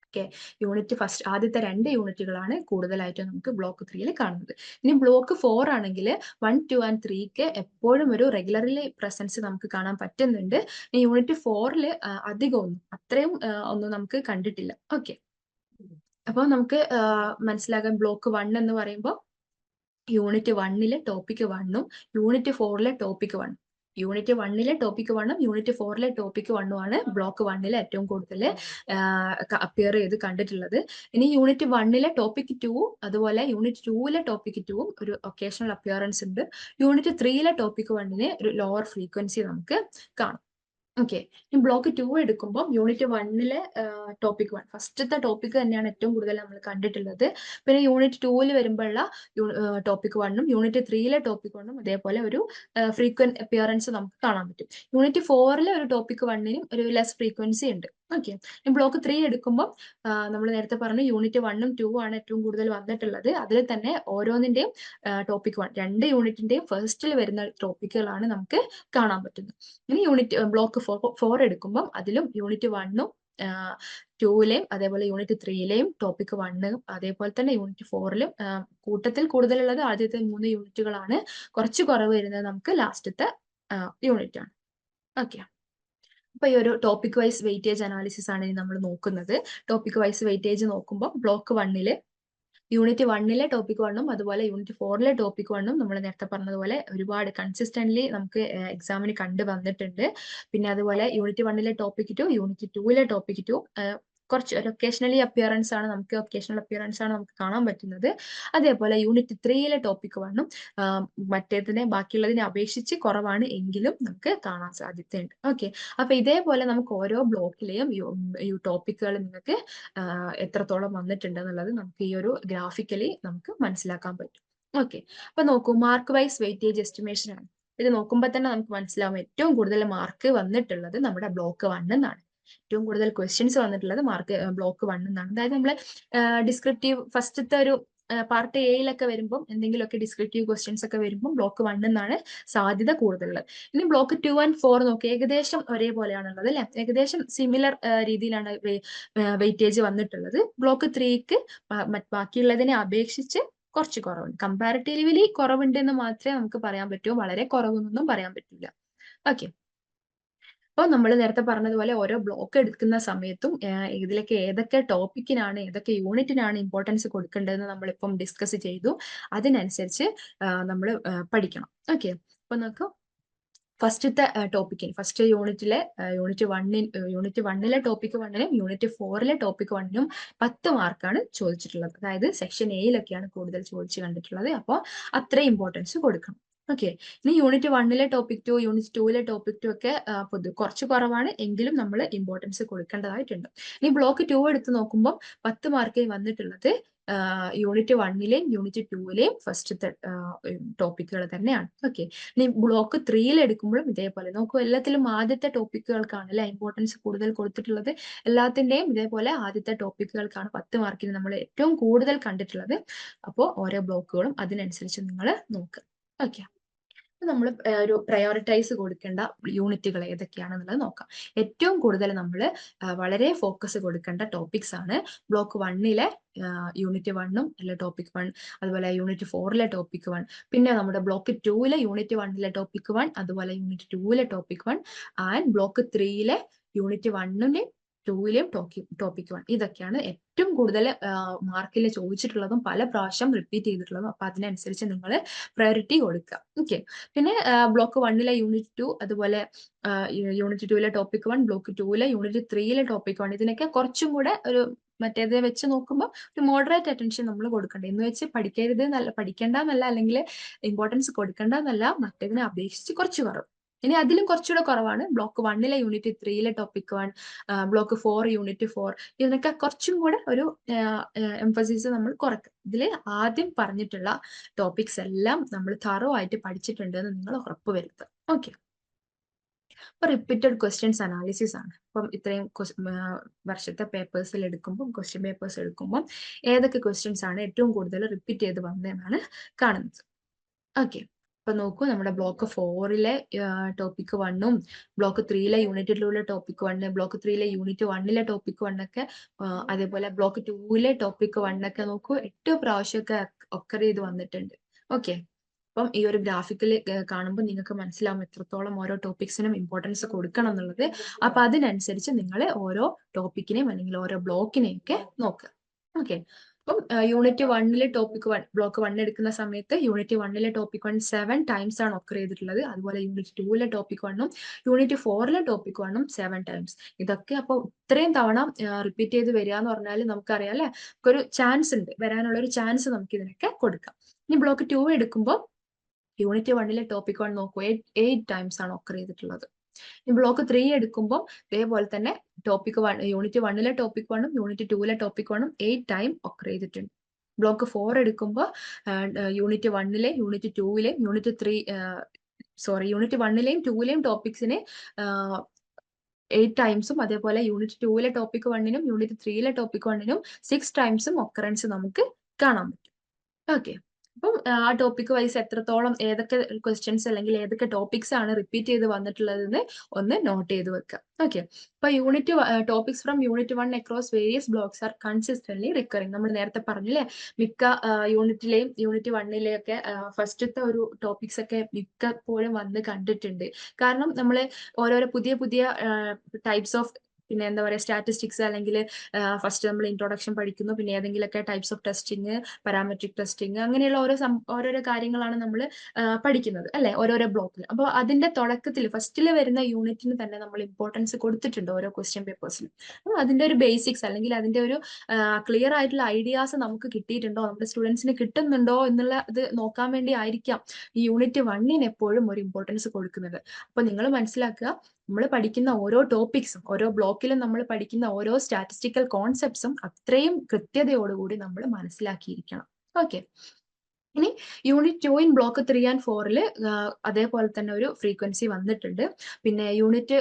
ഓക്കെ, യൂണിറ്റ് ഫസ്റ്റ് ആദ്യത്തെ 2 യൂണിറ്റുകളാണ് കൂടുതലായിട്ടും നമുക്ക് ബ്ലോക്ക് 3 കാണുന്നത്. ഇനി ബ്ലോക്ക് 4 ആണെങ്കിൽ 1, 2 ആൻഡ് 3ക്ക് എപ്പോഴും ഒരു റെഗുലർലി പ്രസൻസ് നമുക്ക് കാണാൻ പറ്റുന്നുണ്ട്. ഇനി യൂണിറ്റ് 4 അധികം അത്രയും ഒന്നും നമുക്ക് കണ്ടിട്ടില്ല. ഓക്കെ, അപ്പോൾ നമുക്ക് മനസ്സിലാകാൻ ബ്ലോക്ക് 1 എന്ന് പറയുമ്പോൾ യൂണിറ്റ് 1 ടോപ്പിക് 1ഉം യൂണിറ്റ് 4 ടോപ്പിക് 1. യൂണിറ്റ് 1 ടോപ്പിക് 1ഉം യൂണിറ്റ് 4 ടോപ്പിക് 1ഉം ആണ് ബ്ലോക്ക് 1 ഏറ്റവും കൂടുതൽ അപ്പിയർ ചെയ്ത് കണ്ടിട്ടുള്ളത്. ഇനി യൂണിറ്റ് 1 ടോപ്പിക് 2 അതുപോലെ യൂണിറ്റ് 2 ടോപ്പിക് 2ഉം ഒരു ഒക്കേഷണൽ അപ്പിയറൻസ് ഉണ്ട്. യൂണിറ്റ് 3 ടോപ്പിക് 1 ഒരു ലോവർ ഫ്രീക്വൻസി നമുക്ക് കാണാം. ഓക്കെ, ബ്ലോക്ക് 2 എടുക്കുമ്പോൾ യൂണിറ്റ് 1 ടോപ്പിക് 1 ഫസ്റ്റത്തെ ടോപ്പിക് തന്നെയാണ് ഏറ്റവും കൂടുതൽ നമ്മൾ കണ്ടിട്ടുള്ളത്. പിന്നെ യൂണിറ്റ് 2 വരുമ്പോഴുള്ള ടോപ്പിക് 1ഉം യൂണിറ്റ് 3 ടോപ്പിക് 1ഉം അതേപോലെ ഒരു ഫ്രീക്വന്റ് അപ്പിയറൻസ് നമുക്ക് കാണാൻ പറ്റും. യൂണിറ്റ് 4 ഒരു ടോപ്പിക് 1നും ഒരു ലെസ് ഫ്രീക്വൻസി ഉണ്ട്. ഓക്കെ, ബ്ലോക്ക് 3 എടുക്കുമ്പോൾ നമ്മൾ നേരത്തെ പറഞ്ഞു യൂണിറ്റ് 1ഉം 2ഉം ആണ് ഏറ്റവും കൂടുതൽ വന്നിട്ടുള്ളത്. അതിൽ തന്നെ ഓരോന്നിന്റെയും ടോപ്പിക് 1 2 യൂണിറ്റിന്റെയും ഫസ്റ്റിൽ വരുന്ന ടോപ്പിക്കുകളാണ് നമുക്ക് കാണാൻ പറ്റുന്നത്. ഇനി യൂണിറ്റ് ബ്ലോക്ക് 4 എടുക്കുമ്പോൾ അതിലും യൂണിറ്റ് 1ഉം 2ലെയും അതേപോലെ യൂണിറ്റ് 3ലെയും ടോപ്പിക് 1 അതേപോലെ തന്നെ യൂണിറ്റ് 4ലും കൂട്ടത്തിൽ കൂടുതലുള്ളത് ആദ്യത്തെ 3 യൂണിറ്റുകളാണ്. കുറച്ച് കുറവ് വരുന്നത് നമുക്ക് ലാസ്റ്റത്തെ യൂണിറ്റ് ആണ്. ഓക്കെ, അപ്പൊ ഈ ഒരു ടോപ്പിക് വൈസ് വെയിറ്റേജ് അനാലിസിസ് ആണ് ഇനി നമ്മൾ നോക്കുന്നത്. ടോപ്പിക് വൈസ് വെയിറ്റേജ് നോക്കുമ്പോൾ ബ്ലോക്ക് 1 യൂണിറ്റ് 1 ടോപ്പിക് 1ഉം അതുപോലെ യൂണിറ്റ് 4 ടോപ്പിക് 1ഉം നമ്മൾ നേരത്തെ പറഞ്ഞതുപോലെ ഒരുപാട് കൺസിസ്റ്റന്റ്ലി നമുക്ക് എക്സാമിന് കണ്ടു വന്നിട്ടുണ്ട്. പിന്നെ അതുപോലെ യൂണിറ്റ് 1 ടോപ്പിക് 2 യൂണിറ്റ് 2 ടോപ്പിക് 2 കുറച്ച് ഒരു ഒക്കേഷണൽ അപ്പിയറൻസ് ആണ് നമുക്ക് കാണാൻ പറ്റുന്നത്. അതേപോലെ യൂണിറ്റ് 3 ടോപ്പിക് 1ഉം മറ്റേതിനെ ബാക്കിയുള്ളതിനെ അപേക്ഷിച്ച് കുറവാണ് എങ്കിലും നമുക്ക് കാണാൻ സാധ്യതയുണ്ട്. ഓക്കെ, അപ്പൊ ഇതേപോലെ നമുക്ക് ഓരോ ബ്ലോക്കിലെയും ടോപ്പിക്കുകൾ നിങ്ങൾക്ക് എത്രത്തോളം വന്നിട്ടുണ്ട് എന്നുള്ളത് നമുക്ക് ഈ ഒരു ഗ്രാഫിക്കലി നമുക്ക് മനസ്സിലാക്കാൻ പറ്റും. ഓക്കെ, അപ്പൊ നോക്കൂ, മാർക്ക് വൈസ് വെയിറ്റേജ് എസ്റ്റിമേഷൻ ആണ്. ഇത് നോക്കുമ്പോൾ തന്നെ നമുക്ക് മനസ്സിലാവും ഏറ്റവും കൂടുതൽ മാർക്ക് വന്നിട്ടുള്ളത് നമ്മുടെ ബ്ലോക്ക് 1 എന്നാണ്. ഏറ്റവും കൂടുതൽ ക്വസ്റ്റ്യൻസ് വന്നിട്ടുള്ളത് ബ്ലോക്ക് 1 എന്നാണ്. അതായത് നമ്മള് ഡിസ്ക്രിപ്റ്റീവ് ഫസ്റ്റത്തെ ഒരു പാർട്ട് എയിലൊക്കെ വരുമ്പോൾ എന്തെങ്കിലുമൊക്കെ ഡിസ്ക്രിപ്റ്റീവ് ക്വസ്റ്റ്യൻസ് ഒക്കെ വരുമ്പോൾ ബ്ലോക്ക് 1 എന്നാണ് സാധ്യത കൂടുതലുള്ളത്. ഇനി ബ്ലോക്ക് 2 ആൻഡ് 4 നോക്കി ഏകദേശം ഒരേപോലെയാണുള്ളത് അല്ലെ, ഏകദേശം സിമിലർ രീതിയിലാണ് വെയിറ്റേജ് വന്നിട്ടുള്ളത്. ബ്ലോക്ക് 3ക്ക് ബാക്കിയുള്ളതിനെ അപേക്ഷിച്ച് കുറച്ച് കുറവുണ്ട്. കമ്പാരിറ്റീവ്ലി കുറവുണ്ട് എന്ന് മാത്രമേ നമുക്ക് പറയാൻ പറ്റൂ, വളരെ കുറവൊന്നും പറയാൻ പറ്റില്ല. ഓക്കെ, അപ്പോൾ നമ്മൾ നേരത്തെ പറഞ്ഞതുപോലെ ഓരോ ബ്ലോക്ക് എടുക്കുന്ന സമയത്തും ഏതൊക്കെ ടോപ്പിക്കിനാണ് ഏതൊക്കെ യൂണിറ്റിനാണ് ഇമ്പോർട്ടൻസ് കൊടുക്കേണ്ടതെന്ന് നമ്മളിപ്പം ഡിസ്കസ് ചെയ്തു. അതിനനുസരിച്ച് നമ്മൾ പഠിക്കണം. ഓക്കെ, അപ്പൊ നമുക്ക് ഫസ്റ്റത്തെ ടോപ്പിക്കിന് ഫസ്റ്റ് യൂണിറ്റിലെ യൂണിറ്റ് 1 ടോപ്പിക് 1നും യൂണിറ്റ് 4 ടോപ്പിക് 1നും 10 മാർക്കാണ് ചോദിച്ചിട്ടുള്ളത്. അതായത് സെക്ഷൻ എയിലൊക്കെയാണ് കൂടുതൽ ചോദിച്ചു കണ്ടിട്ടുള്ളത്. അപ്പോൾ അത്രയും ഇമ്പോർട്ടൻസ് കൊടുക്കണം. ഓക്കെ. ഇനി യൂണിറ്റ് 1 ടോപ്പിക് 2, യൂണിറ്റ് 2 ടോപ്പിക് 2 ഒക്കെ കുറച്ച് കുറവാണ് എങ്കിലും നമ്മൾ ഇമ്പോർട്ടൻസ് കൊടുക്കേണ്ടതായിട്ടുണ്ട്. ഇനി ബ്ലോക്ക് 2 എടുത്ത് നോക്കുമ്പോൾ 10 മാർക്കിൽ വന്നിട്ടുള്ളത് യൂണിറ്റ് 1 യൂണിറ്റ് 2 ഫസ്റ്റത്തെ ടോപ്പിക്കുകൾ തന്നെയാണ്. ഓക്കെ. ഇനി ബ്ലോക്ക് 3 എടുക്കുമ്പോഴും ഇതേപോലെ നോക്കൂ, എല്ലാത്തിലും ആദ്യത്തെ ടോപ്പിക്കുകൾക്കാണ് അല്ലെ ഇമ്പോർട്ടൻസ് കൂടുതൽ കൊടുത്തിട്ടുള്ളത്. എല്ലാത്തിന്റെയും ഇതേപോലെ ആദ്യത്തെ ടോപ്പിക്കുകൾക്കാണ് 10 മാർക്കിന് നമ്മൾ ഏറ്റവും കൂടുതൽ കണ്ടിട്ടുള്ളത്. അപ്പോൾ ഓരോ ബ്ലോക്കുകളും അതിനനുസരിച്ച് നിങ്ങൾ നോക്കുക. ഓക്കെ. നമ്മൾ ഒരു പ്രയോറിറ്റൈസ് കൊടുക്കേണ്ട യൂണിറ്റുകൾ ഏതൊക്കെയാണെന്നുള്ളത് നോക്കാം. ഏറ്റവും കൂടുതൽ നമ്മൾ വളരെ ഫോക്കസ് കൊടുക്കേണ്ട ടോപ്പിക്സ് ആണ് ബ്ലോക്ക് 1 യൂണിറ്റ് 1 അല്ലെ ടോപ്പിക് 1, അതുപോലെ യൂണിറ്റ് 4 ടോപ്പിക് 1, പിന്നെ നമ്മുടെ ബ്ലോക്ക് 2 യൂണിറ്റ് 1 ടോപ്പിക് 1, അതുപോലെ unit 2 topic 1 and block 3 unit 1 2 topic 1. ഇതൊക്കെയാണ് ഏറ്റവും കൂടുതൽ മാർക്കിൽ ചോദിച്ചിട്ടുള്ളതും പല പ്രാവശ്യം റിപ്പീറ്റ് ചെയ്തിട്ടുള്ളതും. അപ്പൊ അതിനനുസരിച്ച് നിങ്ങൾ പ്രയോറിറ്റി കൊടുക്കുക. ഓക്കെ. പിന്നെ ബ്ലോക്ക് 1 യൂണിറ്റ് 2, അതുപോലെ unit 2 topic 1, block 2 unit 3 topic 1, ഇതിനൊക്കെ കുറച്ചും കൂടെ ഒരു മറ്റേത് വെച്ച് നോക്കുമ്പോൾ ഒരു മോഡറേറ്റ് അറ്റൻഷൻ നമ്മൾ കൊടുക്കേണ്ടത്. എന്ന് വെച്ച് പഠിക്കരുത് എന്നല്ല, പഠിക്കേണ്ടെന്നല്ല, അല്ലെങ്കിൽ ഇമ്പോർട്ടൻസ് കൊടുക്കേണ്ടെന്നല്ല, മറ്റേതിനെ അപേക്ഷിച്ച് കുറച്ച് കുറവ്. ഇനി അതിലും കുറച്ചുകൂടെ കുറവാണ് block 1 unit 3 topic 1, block 4 unit 4, ഇതിനൊക്കെ കുറച്ചും കൂടെ ഒരു എംഫസിസ് നമ്മൾ കുറയ്ക്കും. ഇതിൽ ആദ്യം പറഞ്ഞിട്ടുള്ള ടോപ്പിക്സ് എല്ലാം നമ്മൾ തറോ ആയിട്ട് പഠിച്ചിട്ടുണ്ട് എന്ന് നിങ്ങൾ ഉറപ്പ് വരുത്തുക. ഓക്കെ. അപ്പൊ റിപ്പീറ്റഡ് ക്വസ്റ്റ്യൻസ് അനാലിസിസ് ആണ്. അപ്പം ഇത്രയും വർഷത്തെ പേപ്പേഴ്സിൽ എടുക്കുമ്പോൾ, ക്വസ്റ്റ്യൻ പേപ്പേഴ്സ് എടുക്കുമ്പോൾ ഏതൊക്കെ ക്വസ്റ്റ്യൻസ് ആണ് ഏറ്റവും കൂടുതൽ റിപ്പീറ്റ് ചെയ്ത് വന്നതെന്നാണ് കാണുന്നത്. ഓക്കെ. അപ്പൊ നോക്കൂ, നമ്മുടെ ബ്ലോക്ക് 4 ടോപ്പിക് 1ഉം block 3 unit 2 topic 1, block 3 unit 1 topic 1 ഒക്കെ, അതേപോലെ ബ്ലോക്ക് 2 ടോപ്പിക് 1 ഒക്കെ നോക്കൂ 8 പ്രാവശ്യമൊക്കെ ഒക്കർ ചെയ്ത് വന്നിട്ടുണ്ട്. ഓക്കെ. അപ്പം ഈ ഒരു ഗ്രാഫിക്കിൽ കാണുമ്പോൾ നിങ്ങൾക്ക് മനസ്സിലാവും എത്രത്തോളം ഓരോ ടോപ്പിക്സിനും ഇമ്പോർട്ടൻസ് കൊടുക്കണം എന്നുള്ളത്. അപ്പൊ അതിനനുസരിച്ച് നിങ്ങൾ ഓരോ ടോപ്പിക്കിനെയും അല്ലെങ്കിൽ ഓരോ ബ്ലോക്കിനെയും ഒക്കെ നോക്കുക. ഓക്കെ. അപ്പം യൂണിറ്റ് 1 ടോപ്പിക് 1 ബ്ലോക്ക് 1 എടുക്കുന്ന സമയത്ത് യൂണിറ്റ് 1 ടോപ്പിക് 1 7 ടൈംസ് ആണ് ഒക്കർ ചെയ്തിട്ടുള്ളത്. അതുപോലെ യൂണിറ്റ് 2 ടോപ്പിക് 1ഉം യൂണിറ്റ് 4 ടോപ്പിക് 1ഉം 7 ടൈംസ്. ഇതൊക്കെ അപ്പോൾ ഇത്രയും തവണ റിപ്പീറ്റ് ചെയ്ത് വരിക എന്ന് പറഞ്ഞാൽ നമുക്കറിയാം അല്ലെ, ഒരു ചാൻസ് ഉണ്ട്, വരാനുള്ള ഒരു ചാൻസ് നമുക്ക് ഇതിനൊക്കെ കൊടുക്കാം. ഇനി ബ്ലോക്ക് 2 എടുക്കുമ്പോൾ യൂണിറ്റ് 1 ടോപ്പിക് 1 നോക്കൂ, 8 ടൈംസ് ആണ് ഒക്കർ ചെയ്തിട്ടുള്ളത്. ഈ ബ്ലോക്ക് 3 എടുക്കുമ്പോൾ ഇതേപോലെ തന്നെ ടോപ്പിക് 1 യൂണിറ്റ് 1 ടോപ്പിക് 1ഉം യൂണിറ്റ് 2 ടോപ്പിക് 1ഉം 8 ടൈം ഒക്കർ ചെയ്തിട്ടുണ്ട്. ബ്ലോക്ക് 4 എടുക്കുമ്പോൾ യൂണിറ്റ് 1 യൂണിറ്റ് 2 യൂണിറ്റ് 3 യൂണിറ്റ് 1 2 ടോപ്പിക്സിനെ 8 ടൈംസും, അതേപോലെ യൂണിറ്റ് 2 ടോപ്പിക് 1നും യൂണിറ്റ് 3 ടോപ്പിക് 1നും 6 ടൈംസും ഒക്കറൻസ് നമുക്ക് കാണാൻ പറ്റും. ഓക്കെ. അപ്പം ആ ടോപ്പിക് വൈസ് എത്രത്തോളം ഏതൊക്കെ ക്വസ്റ്റ്യൻസ് അല്ലെങ്കിൽ ഏതൊക്കെ ടോപ്പിക്സ് ആണ് റിപ്പീറ്റ് ചെയ്ത് വന്നിട്ടുള്ളതെന്ന് ഒന്ന് നോട്ട് ചെയ്ത് വെക്കുക. ഓക്കെ. അപ്പൊ topics from unit 1 across various blocks R consistently recurring. നമ്മൾ നേരത്തെ പറഞ്ഞില്ലേ, മിക്ക യൂണിറ്റിലെയും യൂണിറ്റ് 1 ഫസ്റ്റത്തെ ഒരു ടോപ്പിക്സ് ഒക്കെ മിക്കപ്പോഴും വന്ന് കണ്ടിട്ടുണ്ട്. കാരണം നമ്മൾ ഓരോരോ പുതിയ പുതിയ ടൈപ്സ് ഓഫ്, പിന്നെ എന്താ പറയുക, സ്റ്റാറ്റിസ്റ്റിക്സ് അല്ലെങ്കിൽ ഫസ്റ്റ് നമ്മൾ ഇൻട്രൊഡക്ഷൻ പഠിക്കുന്നു, പിന്നെ ഏതെങ്കിലുമൊക്കെ types of testing, parametric testing, അങ്ങനെയുള്ള ഓരോരോ കാര്യങ്ങളാണ് നമ്മൾ പഠിക്കുന്നത് അല്ലെ ഓരോരോ ബ്ലോക്കിൽ. അപ്പോൾ അതിന്റെ തുടക്കത്തിൽ ഫസ്റ്റിൽ വരുന്ന യൂണിറ്റിന് തന്നെ നമ്മൾ ഇമ്പോർട്ടൻസ് കൊടുത്തിട്ടുണ്ട് ഓരോ ക്വസ്റ്റ്യൻ പേപ്പേഴ്സിലും. അപ്പോൾ അതിന്റെ ഒരു ബേസിക്സ് അല്ലെങ്കിൽ അതിന്റെ ഒരു ക്ലിയർ ആയിട്ടുള്ള ഐഡിയാസ് നമുക്ക് കിട്ടിയിട്ടുണ്ടോ, നമ്മുടെ സ്റ്റുഡൻസിന് കിട്ടുന്നുണ്ടോ എന്നുള്ള ഇത് നോക്കാൻ വേണ്ടി ആയിരിക്കാം ഈ യൂണിറ്റ് 1 എപ്പോഴും ഒരു ഇമ്പോർട്ടൻസ് കൊടുക്കുന്നത്. അപ്പൊ നിങ്ങൾ മനസ്സിലാക്കുക, നമ്മൾ പഠിക്കുന്ന ഓരോ ടോപ്പിക്സും, ഓരോ ബ്ലോക്കിലും നമ്മൾ പഠിക്കുന്ന ഓരോ സ്റ്റാറ്റിസ്റ്റിക്കൽ കോൺസെപ്റ്റ്സും അത്രയും കൃത്യതയോടുകൂടി നമ്മൾ മനസ്സിലാക്കിയിരിക്കണം. ഓക്കെ. ഇനി യൂണിറ്റ് 2 ബ്ലോക്ക് 3 and 4 അതേപോലെ തന്നെ ഒരു ഫ്രീക്വൻസി വന്നിട്ടുണ്ട്. പിന്നെ യൂണിറ്റ്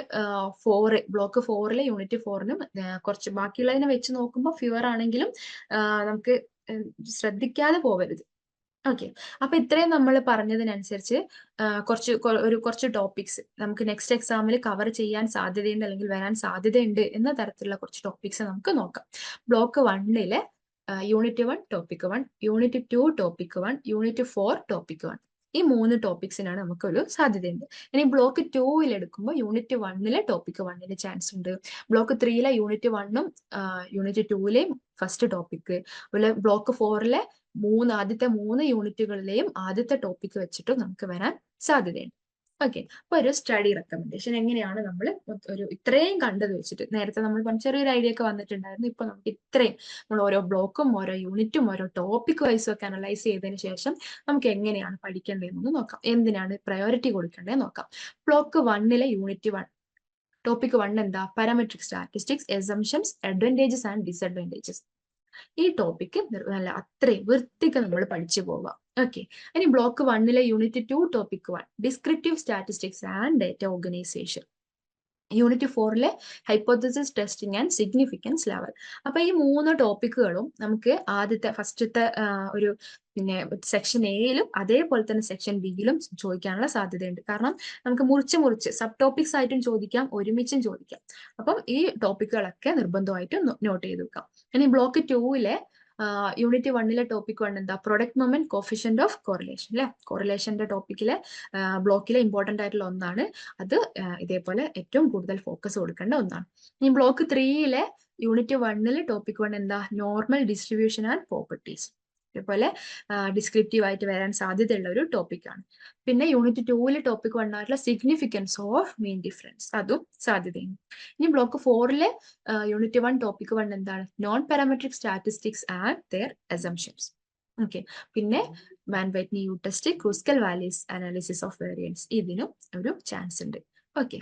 4 ബ്ലോക്ക് 4 യൂണിറ്റ് 4നും കുറച്ച് ബാക്കിയുള്ളതിനെ വെച്ച് നോക്കുമ്പോൾ ഫ്യൂവർ ആണെങ്കിലും നമുക്ക് ശ്രദ്ധിക്കാതെ പോവരുത്. ഓക്കെ. അപ്പൊ ഇത്രയും നമ്മൾ പറഞ്ഞതിനനുസരിച്ച് കുറച്ച് ടോപ്പിക്സ് നമുക്ക് നെക്സ്റ്റ് എക്സാമിൽ കവർ ചെയ്യാൻ സാധ്യതയുണ്ട് അല്ലെങ്കിൽ വരാൻ സാധ്യതയുണ്ട് എന്ന തരത്തിലുള്ള കുറച്ച് ടോപ്പിക്സ് നമുക്ക് നോക്കാം. Block 1 unit 1 topic 1, unit 2 topic 1, unit 4 topic 1, ഈ 3 ടോപ്പിക്സിനാണ് നമുക്കൊരു സാധ്യതയുണ്ട്. ഇനി ബ്ലോക്ക് 2 എടുക്കുമ്പോൾ യൂണിറ്റ് 1 ടോപ്പിക് 1 ചാൻസ് ഉണ്ട്. ബ്ലോക്ക് 3 യൂണിറ്റ് 1ഉം യൂണിറ്റ് 2 ഫസ്റ്റ് ടോപ്പിക്, അതുപോലെ ബ്ലോക്ക് 4 ആദ്യത്തെ 3 യൂണിറ്റുകളിലെയും ആദ്യത്തെ ടോപ്പിക് വെച്ചിട്ടും നമുക്ക് വരാൻ സാധ്യതയുണ്ട്. ഓക്കെ. അപ്പൊ ഒരു സ്റ്റഡി റെക്കമെൻഡേഷൻ എങ്ങനെയാണ് നമ്മൾ ഒരു ഇത്രയും കണ്ടത് വെച്ചിട്ട്, നേരത്തെ നമ്മൾ പറഞ്ഞ ചെറിയൊരു ഐഡിയ ഒക്കെ വന്നിട്ടുണ്ടായിരുന്നു. ഇപ്പൊ നമുക്ക് ഇത്രയും നമ്മൾ ഓരോ ബ്ലോക്കും ഓരോ യൂണിറ്റും ഓരോ ടോപ്പിക് വൈസും ഒക്കെ അനലൈസ് ചെയ്തതിന് ശേഷം നമുക്ക് എങ്ങനെയാണ് പഠിക്കേണ്ടതെന്ന് നോക്കാം, എന്തിനാണ് പ്രയോറിറ്റി കൊടുക്കേണ്ടത് നോക്കാം. ബ്ലോക്ക് 1 യൂണിറ്റ് 1 ടോപ്പിക് 1 എന്താ? Parametric statistics, assumptions, advantages and disadvantages. ഈ ടോപ്പിക്ക് നല്ല അത്രയും വൃത്തിക്ക് നമ്മൾ പഠിച്ചു പോവാം. ഓക്കെ. ഇനി block 1 unit 2 topic 1 descriptive statistics and data organisation. Unit 4 hypothesis testing and significance level. അപ്പൊ ഈ 3 ടോപ്പിക്കുകളും നമുക്ക് ഫസ്റ്റത്തെ ഒരു പിന്നെ സെക്ഷൻ എയിലും അതേപോലെ തന്നെ സെക്ഷൻ ബിയിലും ചോദിക്കാനുള്ള സാധ്യതയുണ്ട്. കാരണം നമുക്ക് മുറിച്ച് സബ് ടോപ്പിക്സ് ആയിട്ടും ചോദിക്കാം, ഒരുമിച്ചും ചോദിക്കാം. അപ്പം ഈ ടോപ്പിക്കുകളൊക്കെ നിർബന്ധമായിട്ടും നോട്ട് ചെയ്ത് വെക്കാം. ഇനി ബ്ലോക്ക് 2 യൂണിറ്റ് 1 ടോപ്പിക് 1 എന്താ? Product moment coefficient of correlation അല്ലെ. കോറിലേഷന്റെ ടോപ്പിക്കിലെ ബ്ലോക്കിലെ ഇമ്പോർട്ടന്റ് ആയിട്ടുള്ള ഒന്നാണ് അത്. ഇതേപോലെ ഏറ്റവും കൂടുതൽ ഫോക്കസ് കൊടുക്കേണ്ട ഒന്നാണ്. ഇനി ബ്ലോക്ക് 3 യൂണിറ്റ് 1 ടോപ്പിക് 1 എന്താ? Normal distribution and properties. ഇതേപോലെ ഡിസ്ക്രിപ്റ്റീവ് ആയിട്ട് വരാൻ സാധ്യതയുള്ള ഒരു ടോപ്പിക്കാണ്. പിന്നെ യൂണിറ്റ് 2 ടോപ്പിക് 1 ആയിട്ടുള്ള സിഗ്നിഫിക്കൻസ് ഓഫ് മീൻ ഡിഫറൻസ്, അതും സാധ്യതയുണ്ട്. ഇനി ബ്ലോക്ക് 4 യൂണിറ്റ് 1 ടോപ്പിക് 1 എന്താണ്? Non parametric statistics and their assumptions. Okay. പിന്നെ Mann Whitney U test, Kruskal Wallis analysis of variance, ഇതിനും ഒരു ചാൻസ് ഉണ്ട്. ഓക്കെ.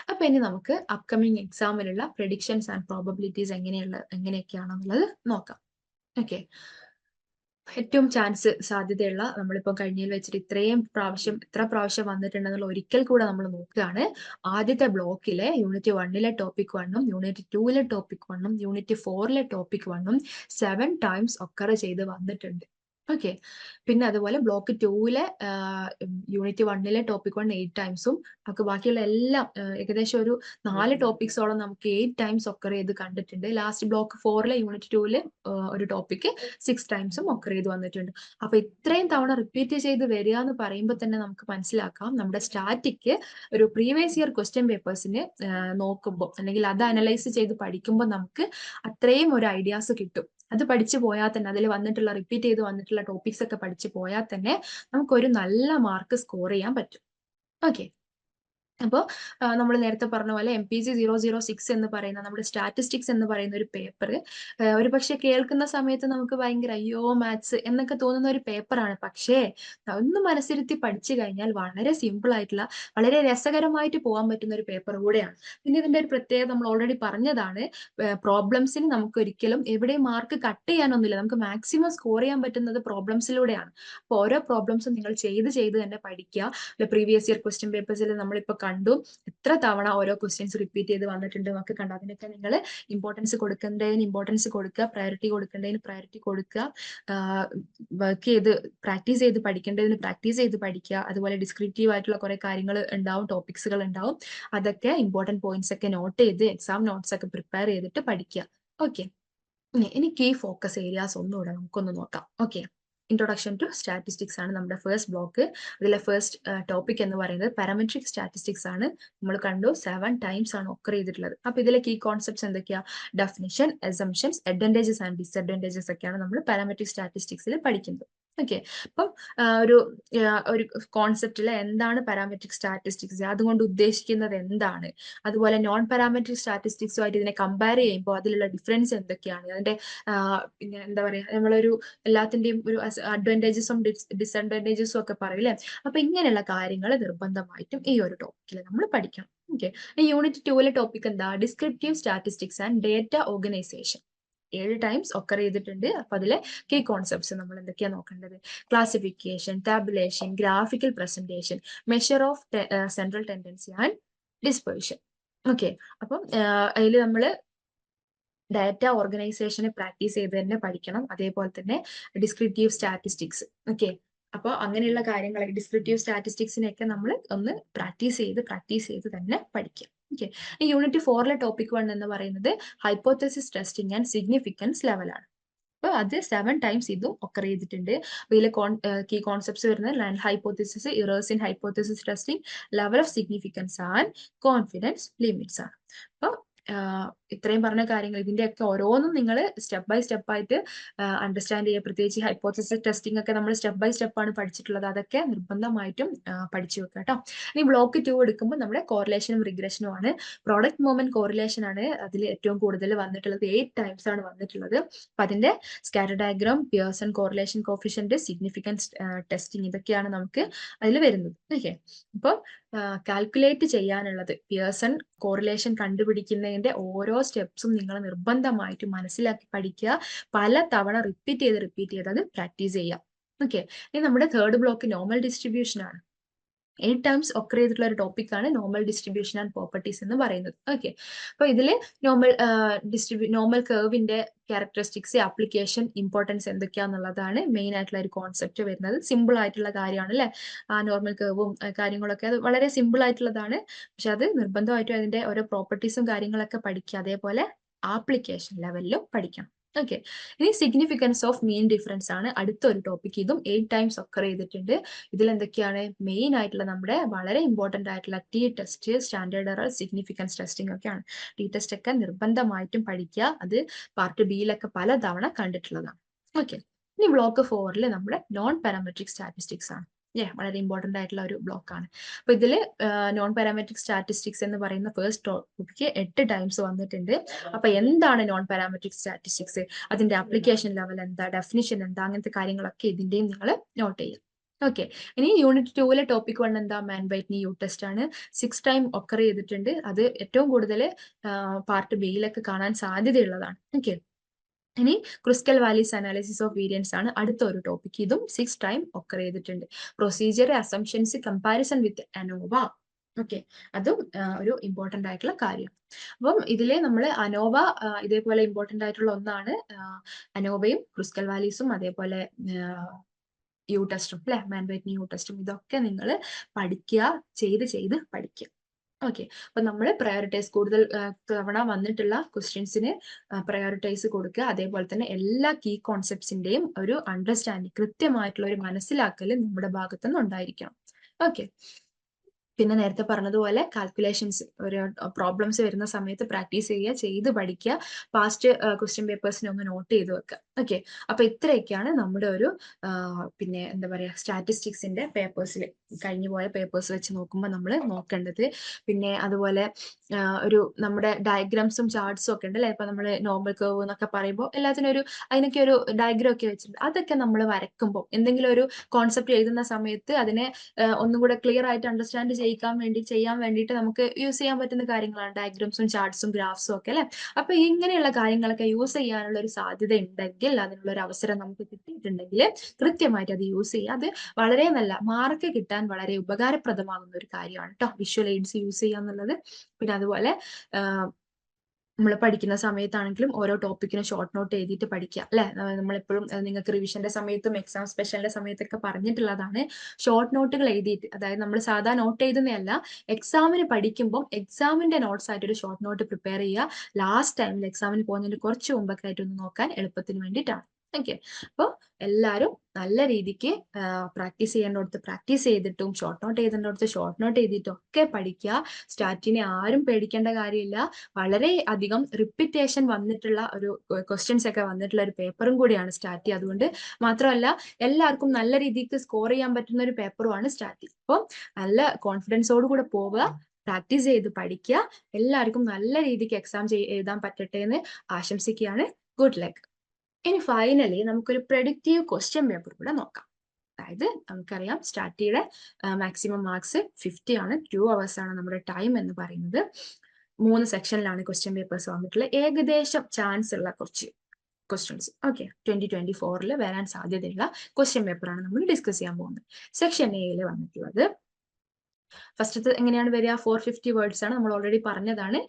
അപ്പൊ ഇനി നമുക്ക് അപ്കമിങ് എക്സാമിലുള്ള പ്രെഡിക്ഷൻസ് ആൻഡ് പ്രോബബിലിറ്റീസ് എങ്ങനെയൊക്കെയാണെന്നുള്ളത് നോക്കാം. ഓക്കെ. ഏറ്റവും ചാൻസ് സാധ്യതയുള്ള, നമ്മളിപ്പോൾ കഴിഞ്ഞതിൽ വെച്ചിട്ട് ഇത്ര പ്രാവശ്യം വന്നിട്ടുണ്ടെന്നുള്ള ഒരിക്കൽ കൂടെ നമ്മൾ നോക്കുകയാണ്. ആദ്യത്തെ ബ്ലോക്കിലെ unit 1 topic 1 unit 2 topic 1 unit 4 topic 1 7 times occur ചെയ്ത് വന്നിട്ടുണ്ട്. ഓക്കെ. പിന്നെ അതുപോലെ ബ്ലോക്ക് 2 യൂണിറ്റ് 1 ടോപ്പിക് 1 8 ടൈംസും നമുക്ക് ബാക്കിയുള്ള എല്ലാം ഏകദേശം ഒരു 4 ടോപ്പിക്സോളം നമുക്ക് 8 ടൈംസ് ഒക്കർ ചെയ്ത് കണ്ടിട്ടുണ്ട്. ലാസ്റ്റ് ബ്ലോക്ക് 4 യൂണിറ്റ് 2 ഒരു ടോപ്പിക്ക് 6 ടൈംസും ഒക്കർ ചെയ്ത് വന്നിട്ടുണ്ട്. അപ്പൊ ഇത്രയും തവണ റിപ്പീറ്റ് ചെയ്ത് വരിക എന്ന് പറയുമ്പോൾ തന്നെ നമുക്ക് മനസ്സിലാക്കാം നമ്മുടെ സ്റ്റാറ്റിക്ക് ഒരു പ്രീവിയസ് ഇയർ ക്വസ്റ്റ്യൻ പേപ്പേഴ്സിന് നോക്കുമ്പോൾ അല്ലെങ്കിൽ അത് അനലൈസ് ചെയ്ത് പഠിക്കുമ്പോൾ നമുക്ക് അത്രയും ഒരു ഐഡിയാസ് കിട്ടും. അത് പഠിച്ചു പോയാൽ തന്നെ, അതിൽ വന്നിട്ടുള്ള റിപ്പീറ്റ് ചെയ്ത് വന്നിട്ടുള്ള ടോപ്പിക്സ് ഒക്കെ പഠിച്ചു പോയാൽ തന്നെ നമുക്കൊരു നല്ല മാർക്ക് സ്കോർ ചെയ്യാൻ പറ്റും. ഓക്കെ. അപ്പോൾ നമ്മൾ നേരത്തെ പറഞ്ഞ പോലെ MPC 006 എന്ന് പറയുന്ന നമ്മുടെ സ്റ്റാറ്റിസ്റ്റിക്സ് എന്ന് പറയുന്ന ഒരു പേപ്പർ ഒരു പക്ഷെ കേൾക്കുന്ന സമയത്ത് നമുക്ക് ഭയങ്കര അയ്യോ മാത്സ് എന്നൊക്കെ തോന്നുന്ന ഒരു പേപ്പറാണ്. പക്ഷേ ഒന്ന് മനസ്സിരുത്തി പഠിച്ചു കഴിഞ്ഞാൽ വളരെ സിമ്പിൾ ആയിട്ടുള്ള, വളരെ രസകരമായിട്ട് പോകാൻ പറ്റുന്ന ഒരു പേപ്പർ കൂടെയാണ്. പിന്നെ ഇതിന്റെ ഒരു പ്രത്യേകത നമ്മൾ ഓൾറെഡി പറഞ്ഞതാണ്. പ്രോബ്ലംസിന് നമുക്ക് ഒരിക്കലും എവിടെയും മാർക്ക് കട്ട് ചെയ്യാനൊന്നുമില്ല. നമുക്ക് മാക്സിമം സ്കോർ ചെയ്യാൻ പറ്റുന്നത് പ്രോബ്ലംസിലൂടെയാണ്. അപ്പോൾ ഓരോ പ്രോബ്ലംസും നിങ്ങൾ ചെയ്ത് തന്നെ പഠിക്കുക. പ്രീവിയസ് ഇയർ ക്വസ്റ്റ്യൻ പേപ്പേഴ്സിൽ നമ്മളിപ്പോൾ കണ്ടു എത്ര തവണ ഓരോ ക്വസ്റ്റ്യൻസ് റിപ്പീറ്റ് ചെയ്ത് വന്നിട്ടുണ്ട് എന്നൊക്കെ കണ്ടു. അതിനൊക്കെ നിങ്ങൾ ഇമ്പോർട്ടൻസ് കൊടുക്കേണ്ടതിന് ഇമ്പോർട്ടൻസ് കൊടുക്കുക, പ്രയോറിറ്റി കൊടുക്കേണ്ടതിന് പ്രയോറിറ്റി കൊടുക്കുക, വർക്ക് ചെയ്ത് പ്രാക്ടീസ് ചെയ്ത് പഠിക്കേണ്ടതിന് പ്രാക്ടീസ് ചെയ്ത് പഠിക്കുക. അതുപോലെ ഡിസ്ക്രിപ്റ്റീവ് ആയിട്ടുള്ള കുറെ കാര്യങ്ങൾ ഉണ്ടാവും, ടോപ്പിക്സുകൾ ഉണ്ടാവും. അതൊക്കെ ഇമ്പോർട്ടൻറ്റ് പോയിന്റ്സ് ഒക്കെ നോട്ട് ചെയ്ത് എക്സാം നോട്ട്സ് ഒക്കെ പ്രിപ്പയർ ചെയ്തിട്ട് പഠിക്കുക. ഓക്കെ. ഇനി കീ ഫോക്കസ് ഏരിയാസ് ഒന്നുകൂടെ നമുക്കൊന്ന് നോക്കാം. ഓക്കെ. ഇൻട്രൊഡക്ഷൻ ടു സ്റ്റാറ്റിസ്റ്റിക്സ് ആണ് നമ്മുടെ ഫസ്റ്റ് ബ്ലോക്ക്. അതിലെ ഫസ്റ്റ് ടോപ്പിക് എന്ന് പറയുന്നത് പാരാമെട്രിക് സ്റ്റാറ്റിസ്റ്റിക്സ് ആണ്. നമ്മൾ കണ്ടു 7 ടൈംസ് ആണ് ഒക്കർ ചെയ്തിട്ടുള്ളത്. അപ്പൊ ഇതിലെ കീ കോൺസെപ്റ്റ്സ് എന്തൊക്കെയാ? Definition, assumptions, advantages and disadvantages ഒക്കെയാണ് നമ്മൾ പാരാമെട്രിക് സ്റ്റാറ്റിസ്റ്റിക്സിൽ പഠിക്കുന്നത്. ഓക്കെ. അപ്പം ഒരു കോൺസെപ്റ്റിൽ എന്താണ് പാരാമെട്രിക് സ്റ്റാറ്റിസ്റ്റിക്സ്, അതുകൊണ്ട് ഉദ്ദേശിക്കുന്നത് എന്താണ്, അതുപോലെ നോൺ പാരാമെട്രിക് സ്റ്റാറ്റിസ്റ്റിക്സുമായിട്ട് ഇതിനെ കമ്പയർ ചെയ്യുമ്പോൾ അതിലുള്ള ഡിഫറൻസ് എന്തൊക്കെയാണ്, അതിന്റെ പിന്നെ എന്താ പറയാ, നമ്മളൊരു എല്ലാത്തിന്റെയും ഒരു അഡ്വാൻറ്റേജസും ഡിസഡ്വാൻറ്റേജസും ഒക്കെ പറയില്ലേ. അപ്പൊ ഇങ്ങനെയുള്ള കാര്യങ്ങൾ നിർബന്ധമായിട്ടും ഈ ഒരു ടോപ്പിക്കിൽ നമ്മൾ പഠിക്കണം. ഓക്കെ. ഈ യൂണിറ്റ് 2 ടോപ്പിക് എന്താ? Descriptive statistics and data organisation. 7 times occur ചെയ്തിട്ടുണ്ട്. അപ്പൊ അതിലെ കീ കോൺസെപ്റ്റ്സ് നമ്മൾ എന്തൊക്കെയാ നോക്കേണ്ടത്? Classification, tabulation, graphical presentation, measure of central tendency and dispersion. Okay. അപ്പം അതിൽ നമ്മൾ ഡാറ്റ ഓർഗനൈസേഷനെ പ്രാക്ടീസ് ചെയ്ത് തന്നെ പഠിക്കണം. അതേപോലെ തന്നെ ഡിസ്ക്രിപ്റ്റീവ് സ്റ്റാറ്റിസ്റ്റിക്സ്. ഓക്കെ. അപ്പോൾ അങ്ങനെയുള്ള കാര്യങ്ങൾ ഡിസ്ക്രിപ്റ്റീവ് സ്റ്റാറ്റിസ്റ്റിക്സിനെയൊക്കെ നമ്മൾ ഒന്ന് പ്രാക്ടീസ് ചെയ്ത് തന്നെ പഠിക്കാം. ഓക്കെ. ഈ യൂണിറ്റ് 4 ടോപ്പിക് 1 എന്ന് പറയുന്നത് ഹൈപ്പോത്തസിസ് ടെസ്റ്റിംഗ് ആൻഡ് സിഗ്നിഫിക്കൻസ് ലെവലാണ്. അപ്പൊ അത് 7 ടൈംസ് ഇതും ഒക്കർ ചെയ്തിട്ടുണ്ട്. ഇതിലെ കീ കോൺസെപ്റ്റ്സ് വരുന്നത് null hypothesis, errors in hypothesis testing, level of significance and confidence limits ആണ്. അപ്പൊ ഇത്രയും പറഞ്ഞ കാര്യങ്ങൾ ഇതിന്റെയൊക്കെ ഓരോന്നും നിങ്ങൾ സ്റ്റെപ്പ് ബൈ സ്റ്റെപ്പ് ആയിട്ട് അണ്ടർസ്റ്റാൻഡ് ചെയ്യുക. പ്രത്യേകിച്ച് ഹൈപ്പോത്തസിസ് ടെസ്റ്റിംഗ് ഒക്കെ നമ്മൾ സ്റ്റെപ്പ് ബൈ സ്റ്റെപ്പ് ആണ് പഠിച്ചിട്ടുള്ളത്. അതൊക്കെ നിർബന്ധമായിട്ടും പഠിച്ചു വെക്കുക കേട്ടോ. ഇനി ബ്ലോക്ക് 2 എടുക്കുമ്പോൾ നമ്മുടെ കോറിലേഷനും റിഗ്രഷനും ആണ്. പ്രോഡക്റ്റ് മൂവ്മെന്റ് കോറിലേഷൻ ആണ് അതിൽ ഏറ്റവും കൂടുതൽ വന്നിട്ടുള്ളത്. 8 ടൈംസ് ആണ് വന്നിട്ടുള്ളത്. അപ്പൊ അതിന്റെ scatter diagram, Pearson correlation coefficient, significance testing, ഇതൊക്കെയാണ് നമുക്ക് അതിൽ വരുന്നത്. ഓക്കെ, അപ്പോൾ കാൽക്കുലേറ്റ് ചെയ്യാനുള്ളത് പിയേഴ്സൺ കോറിലേഷൻ കണ്ടുപിടിക്കുന്നതിന്റെ ഓരോ സ്റ്റെപ്സും നിങ്ങൾ നിർബന്ധമായിട്ട് മനസ്സിലാക്കി പഠിക്കുക. പല തവണ റിപ്പീറ്റ് ചെയ്ത് അത് പ്രാക്ടീസ് ചെയ്യുക. ഓക്കെ, ഇനി നമ്മുടെ തേർഡ് ബ്ലോക്ക് നോർമൽ ഡിസ്ട്രിബ്യൂഷൻ ആണ്. 8 ടൈംസ് ഒക്കർ ചെയ്തിട്ടുള്ള ഒരു ടോപ്പിക്കാണ് നോർമൽ ഡിസ്ട്രിബ്യൂഷൻ ആൻഡ് പ്രോപ്പർട്ടീസ് എന്ന് പറയുന്നത്. ഓക്കെ, അപ്പൊ ഇതിൽ നോർമൽ കർവിന്റെ ക്യാരക്ടറിസ്റ്റിക്സ്, ആപ്ലിക്കേഷൻ, ഇമ്പോർട്ടൻസ് എന്തൊക്കെയാന്നുള്ളതാണ് മെയിൻ ആയിട്ടുള്ള ഒരു കോൺസെപ്റ്റ് വരുന്നത്. സിമ്പിൾ ആയിട്ടുള്ള കാര്യമാണ് അല്ലെ, ആ നോർമൽ കർവും കാര്യങ്ങളൊക്കെ അത് വളരെ സിമ്പിൾ ആയിട്ടുള്ളതാണ്. പക്ഷെ അത് നിർബന്ധമായിട്ടും അതിന്റെ ഓരോ പ്രോപ്പർട്ടീസും കാര്യങ്ങളൊക്കെ പഠിക്കുക. അതേപോലെ ആപ്ലിക്കേഷൻ ലെവലിലും പഠിക്കണം. ഓക്കെ, ഇനി സിഗ്നിഫിക്കൻസ് ഓഫ് മീൻ ഡിഫറൻസ് ആണ് അടുത്തൊരു ടോപ്പിക്. ഇതും 8 ടൈംസ് ഒക്കർ ചെയ്തിട്ടുണ്ട്. ഇതിൽ എന്തൊക്കെയാണ് മെയിൻ ആയിട്ടുള്ള നമ്മുടെ വളരെ ഇമ്പോർട്ടന്റ് ആയിട്ടുള്ള T test, standard error, significance testing ഒക്കെയാണ്. ടി ടെസ്റ്റ് ഒക്കെ നിർബന്ധമായിട്ടും പഠിക്കുക. അത് പാർട്ട് ബിയിലൊക്കെ പലതവണ കണ്ടിട്ടുള്ളതാണ്. ഓക്കെ, ഇനി ബ്ലോക്ക് 4 നമ്മുടെ നോൺ പാരാമെട്രിക് സ്റ്റാറ്റിസ്റ്റിക്സ് ആണ്. വളരെ ഇമ്പോർട്ടന്റ് ആയിട്ടുള്ള ഒരു ബ്ലോക്ക് ആണ്. അപ്പൊ ഇതില് നോൺ പാരാമെട്രിക് സ്റ്റാറ്റിസ്റ്റിക്സ് എന്ന് പറയുന്ന ഫസ്റ്റ് ടോപ്പിക്ക് 8 ടൈംസ് വന്നിട്ടുണ്ട്. അപ്പൊ എന്താണ് നോൺ പാരാമെട്രിക് സ്റ്റാറ്റിസ്റ്റിക്സ്, അതിന്റെ ആപ്ലിക്കേഷൻ ലെവൽ എന്താ, ഡെഫിനിഷൻ എന്താ, അങ്ങനത്തെ കാര്യങ്ങളൊക്കെ ഇതിന്റെയും നിങ്ങൾ നോട്ട് ചെയ്യുക. ഓക്കെ, ഇനി യൂണിറ്റ് 2 ടോപ്പിക് 1 എന്താ, മാൻ ബൈറ്റ്നി യു ടെസ്റ്റ് ആണ്. 6 ടൈം ഒക്കർ ചെയ്തിട്ടുണ്ട്. അത് ഏറ്റവും കൂടുതൽ പാർട്ട് ബിയിലൊക്കെ കാണാൻ സാധ്യതയുള്ളതാണ്. ഓക്കെ, ഇനി Kruskal Wallis analysis of variance ആണ് അടുത്ത ഒരു ടോപ്പിക്. ഇതും 6 ടൈം ഒക്കർ ചെയ്തിട്ടുണ്ട്. Procedure, assumptions, comparison with ANOVA. Okay, അതും ഒരു ഇമ്പോർട്ടന്റ് ആയിട്ടുള്ള കാര്യം. അപ്പം ഇതില് നമ്മൾ അനോവ ഇതേപോലെ ഇമ്പോർട്ടന്റ് ആയിട്ടുള്ള ഒന്നാണ്. അനോവയും ക്രിസ്റ്റൽ വാലീസും അതേപോലെ യു ടെസ്റ്റും അല്ലെ, മാൻ ബൈറ്റ്നി യു ടെസ്റ്റും, ഇതൊക്കെ നിങ്ങൾ പഠിക്കുക, ചെയ്ത് പഠിക്കുക. ഓക്കെ, അപ്പൊ നമ്മൾ പ്രയോറിറ്റൈസ് കൂടുതൽ തവണ വന്നിട്ടുള്ള ക്വസ്റ്റ്യൻസിന് പ്രയോറിറ്റൈസ് കൊടുക്കുക. അതേപോലെ തന്നെ എല്ലാ കീ കോൺസെപ്റ്റ്സിന്റെയും ഒരു അണ്ടർസ്റ്റാൻഡിങ്, കൃത്യമായിട്ടുള്ള ഒരു മനസ്സിലാക്കൽ നമ്മുടെ ഭാഗത്തുനിന്ന് ഉണ്ടായിരിക്കണം. ഓക്കെ, പിന്നെ നേരത്തെ പറഞ്ഞതുപോലെ കാൽക്കുലേഷൻസ്, ഒരു പ്രോബ്ലംസ് വരുന്ന സമയത്ത് പ്രാക്ടീസ് ചെയ്യുക, ചെയ്ത് പഠിക്കുക. പാസ്റ്റ് ക്വസ്റ്റ്യൻ പേപ്പേഴ്സിനെ ഒന്ന് നോട്ട് ചെയ്ത് വെക്കുക. ഓക്കെ, അപ്പൊ ഇത്രയൊക്കെയാണ് നമ്മുടെ ഒരു പിന്നെ എന്താ പറയാ സ്റ്റാറ്റിസ്റ്റിക്സിന്റെ പേപ്പേഴ്സിൽ കഴിഞ്ഞു പോയ പേപ്പേഴ്സ് വെച്ച് നോക്കുമ്പോൾ നമ്മൾ നോക്കേണ്ടത്. പിന്നെ അതുപോലെ ഒരു നമ്മുടെ ഡയഗ്രാംസും ചാർട്ട്സും ഒക്കെ ഉണ്ട് അല്ലെ. ഇപ്പൊ നമ്മൾ നോർമൽ കർവ് എന്നൊക്കെ പറയുമ്പോൾ എല്ലാത്തിനും അതിനൊക്കെ ഒരു ഡയഗ്രാം ഒക്കെ വെച്ചിട്ടുണ്ട്. അതൊക്കെ നമ്മൾ വരയ്ക്കുമ്പോൾ എന്തെങ്കിലും ഒരു കോൺസെപ്റ്റ് എഴുതുന്ന സമയത്ത് അതിനെ ഒന്നും കൂടെ ക്ലിയർ ആയിട്ട് അണ്ടർസ്റ്റാൻഡ് ചെയ്യാൻ വേണ്ടിയിട്ട് നമുക്ക് യൂസ് ചെയ്യാൻ പറ്റുന്ന കാര്യങ്ങളാണ് ഡയഗ്രാംസും ചാർട്ട്സും ഗ്രാഫ്സും ഒക്കെ അല്ലെ. അപ്പൊ ഇങ്ങനെയുള്ള കാര്യങ്ങളൊക്കെ യൂസ് ചെയ്യാനുള്ള ഒരു സാധ്യത ഉണ്ടെങ്കിൽ, അതിനുള്ള ഒരു അവസരം നമുക്ക് കിട്ടിയിട്ടുണ്ടെങ്കിൽ കൃത്യമായിട്ട് അത് യൂസ് ചെയ്യുക. അത് വളരെ നല്ല മാർക്ക് കിട്ടാൻ വളരെ ഉപകാരപ്രദമാകുന്ന ഒരു കാര്യമാണ് കേട്ടോ, വിഷ്വൽ എയ്ഡ്സ് യൂസ് ചെയ്യുക എന്നുള്ളത്. പിന്നെ അതുപോലെ നമ്മൾ പഠിക്കുന്ന സമയത്താണെങ്കിലും ഓരോ ടോപ്പിക്കിനും ഷോർട്ട് നോട്ട് എഴുതിയിട്ട് പഠിക്കുക അല്ലെ. നമ്മളെപ്പോഴും നിങ്ങൾക്ക് റിവിഷന്റെ സമയത്തും എക്സാം സ്പെഷ്യലിന്റെ സമയത്തൊക്കെ പറഞ്ഞിട്ടുള്ളതാണ്, ഷോർട്ട് നോട്ടുകൾ എഴുതിയിട്ട്, അതായത് നമ്മൾ സാധാ നോട്ട് എഴുതുന്നതല്ല, എക്സാമിന് പഠിക്കുമ്പോൾ എക്സാമിന്റെ നോട്ട്സ് ആയിട്ട് ഒരു ഷോർട്ട് നോട്ട് പ്രിപ്പയർ ചെയ്യുക. ലാസ്റ്റ് ടൈമിൽ എക്സാമിന് പോകുന്നതിന് കുറച്ച് മുമ്പൊക്കെ ആയിട്ട് ഒന്ന് നോക്കാൻ എളുപ്പത്തിന് വേണ്ടിയിട്ടാണ്. ഓക്കെ, അപ്പോൾ എല്ലാവരും നല്ല രീതിക്ക് പ്രാക്ടീസ് ചെയ്യേണ്ടടുത്ത് പ്രാക്ടീസ് ചെയ്തിട്ടും ഷോർട്ട് നോട്ട് ചെയ്തേണ്ടടുത്ത് ഷോർട്ട് നോട്ട് ചെയ്തിട്ടും ഒക്കെ പഠിക്കുക. സ്റ്റാറ്റിനെ ആരും പേടിക്കേണ്ട കാര്യമില്ല. വളരെ അധികം റിപ്പീറ്റേഷൻ വന്നിട്ടുള്ള ഒരു ക്വസ്റ്റ്യൻസ് ഒക്കെ വന്നിട്ടുള്ള ഒരു പേപ്പറും കൂടിയാണ് സ്റ്റാറ്റി. അതുകൊണ്ട് മാത്രമല്ല എല്ലാവർക്കും നല്ല രീതിക്ക് സ്കോർ ചെയ്യാൻ പറ്റുന്ന ഒരു പേപ്പറുമാണ് സ്റ്റാറ്റി. അപ്പോൾ നല്ല കോൺഫിഡൻസോട് കൂടെ പോവുക, പ്രാക്ടീസ് ചെയ്ത് പഠിക്കുക. എല്ലാവർക്കും നല്ല രീതിക്ക് എക്സാം എഴുതാൻ പറ്റട്ടെ എന്ന് ആശംസിക്കുകയാണ്. Good luck. ഇനി ഫൈനലി നമുക്കൊരു പ്രഡിക്റ്റീവ് ക്വസ്റ്റ്യൻ പേപ്പർ കൂടെ നോക്കാം. അതായത് നമുക്കറിയാം സ്റ്റാറ്റിയുടെ മാക്സിമം മാർക്സ് 50 ആണ്. 2 hours ആണ് നമ്മുടെ ടൈം എന്ന് പറയുന്നത്. 3 സെക്ഷനിലാണ് ക്വസ്റ്റ്യൻ പേപ്പേഴ്സ് വന്നിട്ടുള്ളത്. ഏകദേശം ചാൻസ് ഉള്ള കുറച്ച് ക്വസ്റ്റ്യൻസ് 2024 വരാൻ സാധ്യതയുള്ള ക്വസ്റ്റ്യൻ പേപ്പറാണ് നമ്മൾ ഡിസ്കസ് ചെയ്യാൻ പോകുന്നത്. സെക്ഷൻ എയിൽ വന്നിട്ടുള്ളത് ഫസ്റ്റത്തെ എങ്ങനെയാണ് വരിക, 450 വേർഡ്സ് ആണ്. നമ്മൾ ഓൾറെഡി പറഞ്ഞതാണ്.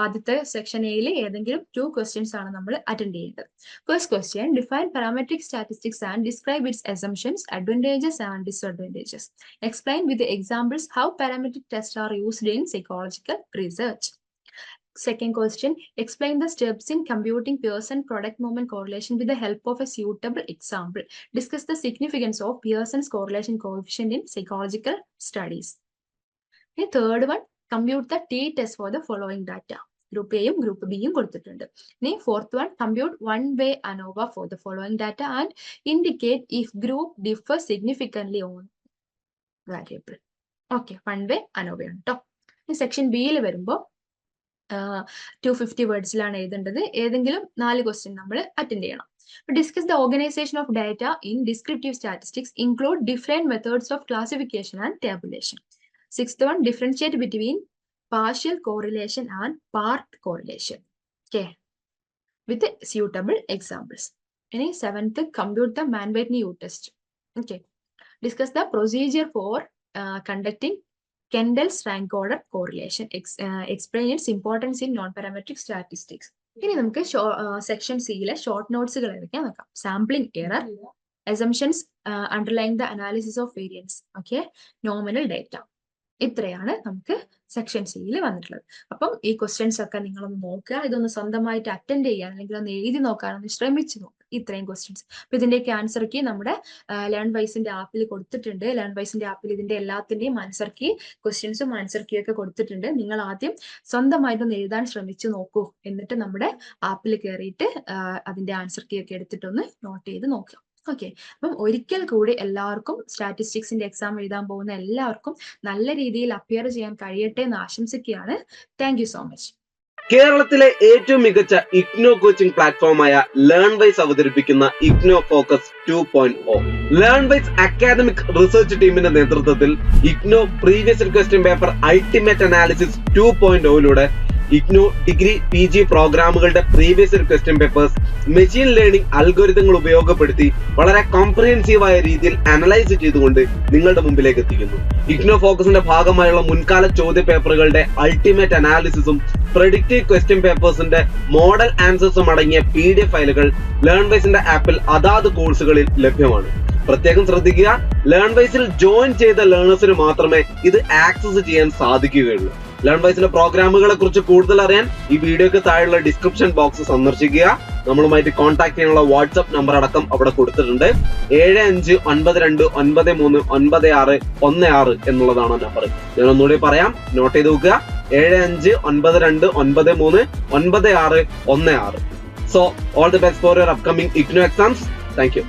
ആദ്യത്തെ സെക്ഷൻ എയിൽ ഏതെങ്കിലും 2 ക്വസ്റ്റ്യൻസ് ആണ് നമ്മൾ അറ്റൻഡ് ചെയ്യേണ്ടത്. First question, define parametric statistics and describe it's assumptions, advantages and disadvantages. Explain with examples how parametric test are used in psychological research. Second question, explain the steps in computing Pearson product movement correlation with the help of a suitable example. Discuss the significance of Pearson's correlation coefficient in psychological studies. The third one, compute the t-test for the following data. Group എയും group ബിയും കൊടുത്തിട്ടുണ്ട്. ഇനി fourth one, compute one way ANOVA for the following data and indicate if group differ significantly on variable. Okay, one way അനോവയാണ് കേട്ടോ. ഈ section ബിയിൽ വരുമ്പോൾ 250 വേർഡ്സിലാണ് എഴുതേണ്ടത്. ഏതെങ്കിലും 4 ക്വസ്റ്റ്യൻ നമ്മൾ അറ്റൻഡ് ചെയ്യണം. Discuss the organization of data in descriptive statistics, include different methods of classification and tabulation. Sixth one, differentiate between partial correlation and part correlation. Okay, with suitable examples. Any seventh, compute the Mann-Whitney U-test. Okay, discuss the procedure for conducting Kendall's rank order correlation. Explain its importance in non-parametric statistics. ഇനി നമുക്ക് section സിയിലെ short നോട്ട്സുകൾ ഏതൊക്കെയാ നോക്കാം. Sampling error, assumptions underlying the analysis of variance, okay, nominal data. ഇത്രയാണ് നമുക്ക് section സിയിൽ വന്നിട്ടുള്ളത്. അപ്പം ഈ ക്വസ്റ്റ്യൻസ് ഒക്കെ നിങ്ങളൊന്ന് നോക്കുക, ഇതൊന്ന് സ്വന്തമായിട്ട് അറ്റൻഡ് ചെയ്യാൻ അല്ലെങ്കിൽ ഒന്ന് എഴുതി നോക്കാനൊന്ന് ശ്രമിച്ചു നോക്കുക. ഇത്രയും ക്വസ്റ്റ്യൻസ്. അപ്പൊ ഇതിന്റെയൊക്കെ ആൻസർ കീ നമ്മുടെ ലേൺ വൈസിന്റെ ആപ്പിൽ കൊടുത്തിട്ടുണ്ട്. ലേൺ വൈസിന്റെ ആപ്പിൽ ഇതിന്റെ എല്ലാത്തിന്റെയും ആൻസർ കീ, ക്വസ്റ്റ്യൻസും ആൻസർ കീ ഒക്കെ കൊടുത്തിട്ടുണ്ട്. നിങ്ങൾ ആദ്യം സ്വന്തമായിട്ടൊന്ന് എഴുതാൻ ശ്രമിച്ചു നോക്കൂ. എന്നിട്ട് നമ്മുടെ ആപ്പിൽ കയറിയിട്ട് അതിന്റെ ആൻസർ കീ ഒക്കെ എടുത്തിട്ടൊന്ന് നോട്ട് ചെയ്ത് നോക്കുക. ഓക്കെ, അപ്പം ഒരിക്കൽ കൂടി എല്ലാവർക്കും സ്റ്റാറ്റിസ്റ്റിക്സിന്റെ എക്സാം എഴുതാൻ പോകുന്ന എല്ലാവർക്കും നല്ല രീതിയിൽ അപ്പിയർ ചെയ്യാൻ കഴിയട്ടെ എന്ന് ആശംസിക്കുകയാണ്. Thank you so much. കേരളത്തിലെ ഏറ്റവും മികച്ച ഇഗ്നോ കോച്ചിംഗ് പ്ലാറ്റ്ഫോമായ ലേൺ വൈസ് അവതരിപ്പിക്കുന്ന IGNOU focus 2.0. Learn Wise academic research ടീമിന്റെ നേതൃത്വത്തിൽ IGNOU previous question paper ultimate analysis 2.0യിലൂടെ ഇഗ്നോ ഡിഗ്രി PG പ്രോഗ്രാമുകളുടെ previous question papers machine learning അൽഗോരിതങ്ങൾ ഉപയോഗപ്പെടുത്തി വളരെ കോംപ്രിഹെൻസീവായ രീതിയിൽ അനലൈസ് ചെയ്തുകൊണ്ട് നിങ്ങളുടെ മുമ്പിലേക്ക് എത്തിക്കുന്നു. ഇഗ്നോ ഫോക്കസിന്റെ ഭാഗമായുള്ള മുൻകാല ചോദ്യ പേപ്പറുകളുടെ അൾട്ടിമേറ്റ് അനാലിസിസും പ്രെഡിക്റ്റീവ് ക്വസ്റ്റ്യൻ പേപ്പേഴ്സിന്റെ മോഡൽ ആൻസേഴ്സും അടങ്ങിയ PDF ഫയലുകൾ ലേൺ വൈസിന്റെ ആപ്പിൽ അതാത് കോഴ്സുകളിൽ ലഭ്യമാണ്. പ്രത്യേകം ശ്രദ്ധിക്കുക, ലേൺ വൈസിൽ ജോയിൻ ചെയ്ത ലേണേഴ്സിന് മാത്രമേ ഇത് ആക്സസ് ചെയ്യാൻ സാധിക്കുകയുള്ളൂ. ലേൺ വൈസിലെ പ്രോഗ്രാമുകളെ കുറിച്ച് കൂടുതൽ അറിയാൻ ഈ വീഡിയോക്ക് താഴെയുള്ള ഡിസ്ക്രിപ്ഷൻ ബോക്സ് സന്ദർശിക്കുക. നമ്മളുമായിട്ട് കോൺടാക്ട് ചെയ്യാനുള്ള വാട്സ്ആപ്പ് നമ്പർ അടക്കം അവിടെ കൊടുത്തിട്ടുണ്ട്. 7592939616 എന്നുള്ളതാണ് നമ്പർ. ഞാൻ ഒന്നുകൂടി പറയാം, നോട്ട് ചെയ്ത് നോക്കുക. 7592939616. So all the best for your upcoming IGNO exams. Thank you.